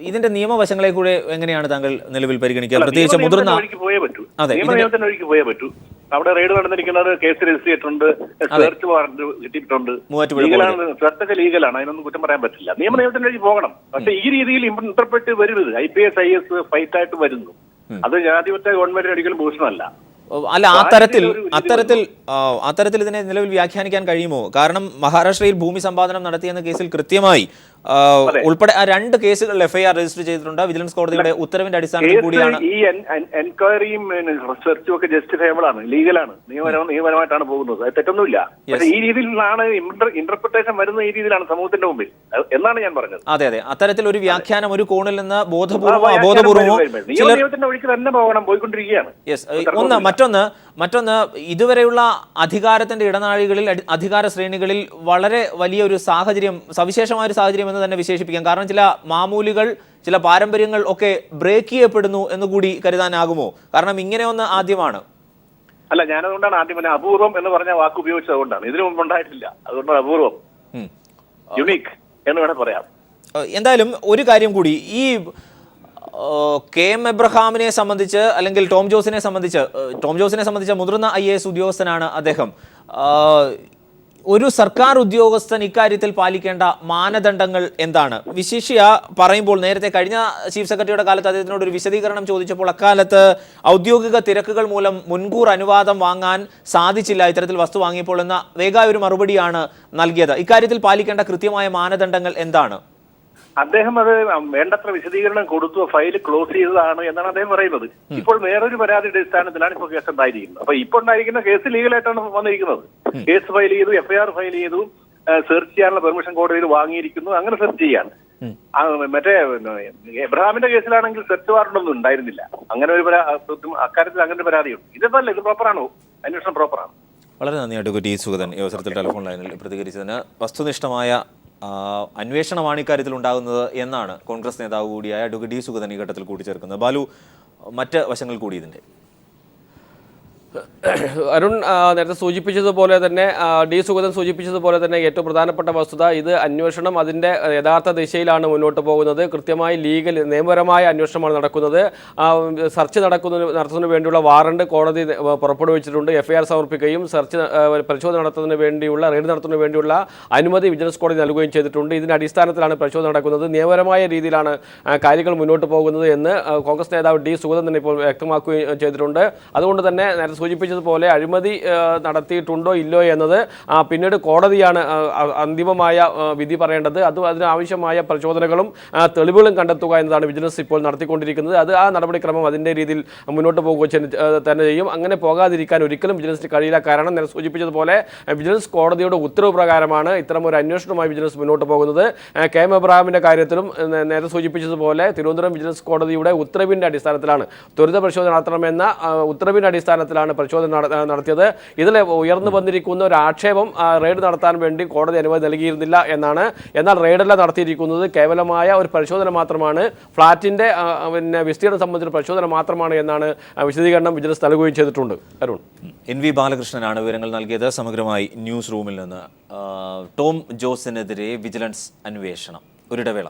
ഇതിന്റെ നിയമവശങ്ങളെ കൂടെ എങ്ങനെയാണ് താങ്കൾ നിലവിൽ പരിഗണിക്കുക? പ്രത്യേകിച്ച് മുതിർന്ന നിയമത്തിന്റെ വഴിക്ക് പോയേ പറ്റൂ. അവിടെ റെയ്ഡ് നടന്നിരിക്കുന്നത് കേസ് രജിസ്റ്റർ ചെയ്തിട്ടുണ്ട്, സെർച്ച് വാറന്റ് കിട്ടിയിട്ടുണ്ട്. ലീഗലാണ്, അതിനൊന്നും കുറ്റം പറയാൻ പറ്റില്ല. നിയമത്തിന്റെ വഴി പോകണം. പക്ഷെ ഈ രീതിയിൽ ഇന്റർപ്രറ്റ് വരരുത്. IPS IAS ഫൈറ്റ് ആയിട്ട് വരുന്നു. അത് ജനാധിപത്യ ഗവൺമെന്റിന് ഒരിക്കലും ഭൂഷണമല്ല. അല്ല, അത്തരത്തിൽ ഇതിനെ നിലവിൽ വ്യാഖ്യാനിക്കാൻ കഴിയുമോ? കാരണം മഹാരാഷ്ട്രയിൽ ഭൂമി സമ്പാദനം നടത്തിയെന്ന കേസിൽ കൃത്യമായി ഉൾപ്പെടെ ആ 2 കേസുകളിൽ FIR രജിസ്റ്റർ ചെയ്തിട്ടുണ്ട്. വിജിലൻസ് കോടതിയുടെ ഉത്തരവിന്റെ അടിസ്ഥാനത്തിൽ കൂടിയാണ് ഈ എൻക്വയറിയും സെർച്ചും ഒക്കെ ജസ്റ്റിഫയബിൾ ആണ്, ലീഗലാണ്, നിയമപരമായിട്ടാണ് പോകുന്നത്. അത് തെറ്റൊന്നുമില്ല. പക്ഷേ ഈ രീതിയിലാണ് ഇന്റർപ്രിട്ടേഷൻ വരുന്ന, ഈ രീതിയിലാണ് സമൂഹത്തിന്റെ മുമ്പിൽ എന്നാണ് ഞാൻ പറഞ്ഞത്. അതെ, അത്തരത്തിൽ ഒരു വ്യാഖ്യാനം ഒരു കോണിൽ നിന്ന് ബോധപൂർവമോ അബോധപൂർവമോ നിയമത്തിന്റെ വഴിക്ക് തന്നെ പോകണം, പോയിക്കൊണ്ടിരിക്കുകയാണ്. മറ്റൊന്ന് ഇതുവരെയുള്ള അധികാരത്തിന്റെ ഇടനാഴികളിൽ, അധികാര ശ്രേണികളിൽ വളരെ വലിയ ഒരു സാഹചര്യം, സവിശേഷമായ ഒരു സാഹചര്യം എന്ന് തന്നെ വിശേഷിപ്പിക്കാം. കാരണം ചില മാമൂലികൾ, ചില പാരമ്പര്യങ്ങൾ ഒക്കെ ബ്രേക്ക് ചെയ്യപ്പെടുന്നു എന്നുകൂടി കരുതാനാകുമോ? കാരണം ഇങ്ങനെ ഒന്ന് ആദ്യമാണ്. അല്ല, ഞാനതുകൊണ്ടാണ് ആദ്യം തന്നെ അപൂർവം എന്ന് പറഞ്ഞ വാക്ക് ഉപയോഗിച്ചത്. അതുകൊണ്ടാണ്, ഇതിനു മുമ്പ് ഉണ്ടായിട്ടില്ല. അതുകൊണ്ടാണ് അപൂർവം, യുണീക്ക് എന്ന് വേണം പറയാം. എന്തായാലും ഒരു കാര്യം കൂടി, ഈ KM എബ്രഹാമിനെ സംബന്ധിച്ച് അല്ലെങ്കിൽ ടോം ജോസിനെ സംബന്ധിച്ച മുതിർന്ന IAS ഉദ്യോഗസ്ഥനാണ് അദ്ദേഹം. ഒരു സർക്കാർ ഉദ്യോഗസ്ഥൻ ഇക്കാര്യത്തിൽ പാലിക്കേണ്ട മാനദണ്ഡങ്ങൾ എന്താണ്? വിശിഷ്യ പറയുമ്പോൾ നേരത്തെ കഴിഞ്ഞ ചീഫ് സെക്രട്ടറിയുടെ കാലത്ത് അദ്ദേഹത്തിനോട് ഒരു വിശദീകരണം ചോദിച്ചപ്പോൾ അക്കാലത്ത് ഔദ്യോഗിക തിരക്കുകൾ മൂലം മുൻകൂർ അനുവാദം വാങ്ങാൻ സാധിച്ചില്ല ഇത്തരത്തിൽ വസ്തു വാങ്ങിയപ്പോൾ എന്ന വേഗമായ ഒരു മറുപടിയാണ് നൽകിയത്. ഇക്കാര്യത്തിൽ പാലിക്കേണ്ട കൃത്യമായ മാനദണ്ഡങ്ങൾ എന്താണ്? അദ്ദേഹം അത് വേണ്ടത്ര വിശദീകരണം കൊടുത്തു, ഫയൽ ക്ലോസ് ചെയ്തതാണ് എന്നാണ് അദ്ദേഹം പറയുന്നത്. ഇപ്പോൾ വേറൊരു പരാതിയുടെ അടിസ്ഥാനത്തിലാണ് ഇപ്പോൾ കേസ് ഉണ്ടായിരിക്കുന്നത്. അപ്പൊ ഇപ്പോൾ ഉണ്ടായിരിക്കുന്ന കേസ് ലീഗലായിട്ടാണ് വന്നിരിക്കുന്നത്. കേസ് ഫയൽ ചെയ്തു, FIR ഫയൽ ചെയ്തു, സെർച്ച് ചെയ്യാനുള്ള പെർമിഷൻ കോടതിയിൽ വാങ്ങിയിരിക്കുന്നു. അങ്ങനെ സെർച്ച് ചെയ്യാണ്. മറ്റേ എബ്രഹാമിന്റെ കേസിലാണെങ്കിൽ സെർച്ച് വാറണ്ട് ഒന്നും ഉണ്ടായിരുന്നില്ല. അങ്ങനെ ഒരു അക്കാര്യത്തിൽ അങ്ങനെ ഒരു പരാതിയുണ്ട്. ഇതല്ല, ഇത് പ്രോപ്പറാണോ? അന്വേഷണം പ്രോപ്പറാണ്. വളരെ നന്ദി അഡ്വക്കേറ്റ് ഇ. സുഗതൻ ഈ അവസരത്തിൽ ടെലിഫോൺ ലൈനിൽ പ്രതികരിച്ചതിന്. വസ്തുനിഷ്ഠമായ അന്വേഷണമാണ് ഇക്കാര്യത്തിൽ ഉണ്ടാകുന്നത് എന്നാണ് കോൺഗ്രസ് നേതാവ് കൂടിയായ അഡ്വക്കേറ്റ് ഇ. സുഗതൻ ഈ ഘട്ടത്തിൽ കൂട്ടിച്ചേർക്കുന്നത്. ബാലു, മറ്റ് വശങ്ങൾ കൂടി ഇതിൻ്റെ അരുൺ നേരത്തെ സൂചിപ്പിച്ചതുപോലെ തന്നെ, ഡി സുഗതൻ സൂചിപ്പിച്ചതുപോലെ തന്നെ ഏറ്റവും പ്രധാനപ്പെട്ട വസ്തുത, ഇത് അന്വേഷണം അതിൻ്റെ യഥാർത്ഥ ദിശയിലാണ് മുന്നോട്ട് പോകുന്നത്. കൃത്യമായി നിയമപരമായ അന്വേഷണമാണ് നടക്കുന്നത്. സെർച്ച് നടത്തുന്നതിന് വേണ്ടിയുള്ള വാറണ്ട് കോടതി പുറപ്പെടുവിച്ചിട്ടുണ്ട്. FIR സമർപ്പിക്കുകയും പരിശോധന നടത്തുന്നതിന് വേണ്ടിയുള്ള റെയ്ഡ് നടത്തുന്നതിന് വേണ്ടിയുള്ള അനുമതി വിജിലൻസ് കോടതി നൽകുകയും ചെയ്തിട്ടുണ്ട്. ഇതിൻ്റെ അടിസ്ഥാനത്തിലാണ് പരിശോധന നടക്കുന്നത്. നിയമപരമായ രീതിയിലാണ് കാര്യങ്ങൾ മുന്നോട്ട് പോകുന്നത് എന്ന് കോൺഗ്രസ് നേതാവ് ഡി സുഗതൻ തന്നെ ഇപ്പോൾ വ്യക്തമാക്കുകയും ചെയ്തിട്ടുണ്ട്. അതുകൊണ്ട് തന്നെ നേരത്തെ സൂചിപ്പിച്ചതുപോലെ അഴിമതി നടത്തിയിട്ടുണ്ടോ ഇല്ലോ എന്നത് പിന്നീട് കോടതിയാണ് അന്തിമമായ വിധി പറയേണ്ടത്. അതിനാവശ്യമായ പരിശോധനകളും തെളിവുകളും കണ്ടെത്തുക എന്നതാണ് വിജിലൻസ് ഇപ്പോൾ നടത്തിക്കൊണ്ടിരിക്കുന്നത്. ആ നടപടിക്രമം അതിൻ്റെ രീതിയിൽ മുന്നോട്ട് പോകുക തന്നെ ചെയ്യും. അങ്ങനെ പോകാതിരിക്കാൻ ഒരിക്കലും വിജിലൻസിന് കഴിയില്ല. കാരണം നേരെ സൂചിപ്പിച്ചതുപോലെ വിജിലൻസ് കോടതിയുടെ ഉത്തരവ് പ്രകാരമാണ് ഇത്തരം ഒരു അന്വേഷണവുമായി വിജിലൻസ് മുന്നോട്ട് പോകുന്നത്. KM എബ്രഹാമിൻ്റെ കാര്യത്തിലും നേരെ സൂചിപ്പിച്ചതുപോലെ തിരുവനന്തപുരം വിജിലൻസ് കോടതിയുടെ ഉത്തരവിൻ്റെ അടിസ്ഥാനത്തിലാണ്, ത്വരിത പരിശോധന നടത്തണമെന്ന ഉത്തരവിൻ്റെ അടിസ്ഥാനത്തിലാണ് പരിശോധന നടത്തിയത്. ഇതിൽ ഉയർന്നു വന്നിരിക്കുന്ന ഒരു ആക്ഷേപം റെയ്ഡ് നടത്താൻ വേണ്ടി കോടതി അനുമതി നൽകിയിരുന്നില്ല എന്നാണ്. എന്നാൽ റെയ്ഡെല്ലാം നടത്തിയിരിക്കുന്നത് കേവലമായ ഒരു പരിശോധന മാത്രമാണ്, ഫ്ളാറ്റിന്റെ വിസ്തീർണം സംബന്ധിച്ച പരിശോധന മാത്രമാണ് എന്നാണ് വിശദീകരണം വിജിലൻസ് നൽകുകയും ചെയ്തിട്ടുണ്ട്. അരുൺ, NV ബാലകൃഷ്ണനാണ് വിവരങ്ങൾ നൽകിയത്. സമഗ്രമായി ന്യൂസ് റൂമിൽ നിന്ന് ടോം ജോസിനെതിരെ വിജിലൻസ് അന്വേഷണം. ഒരിടവേള.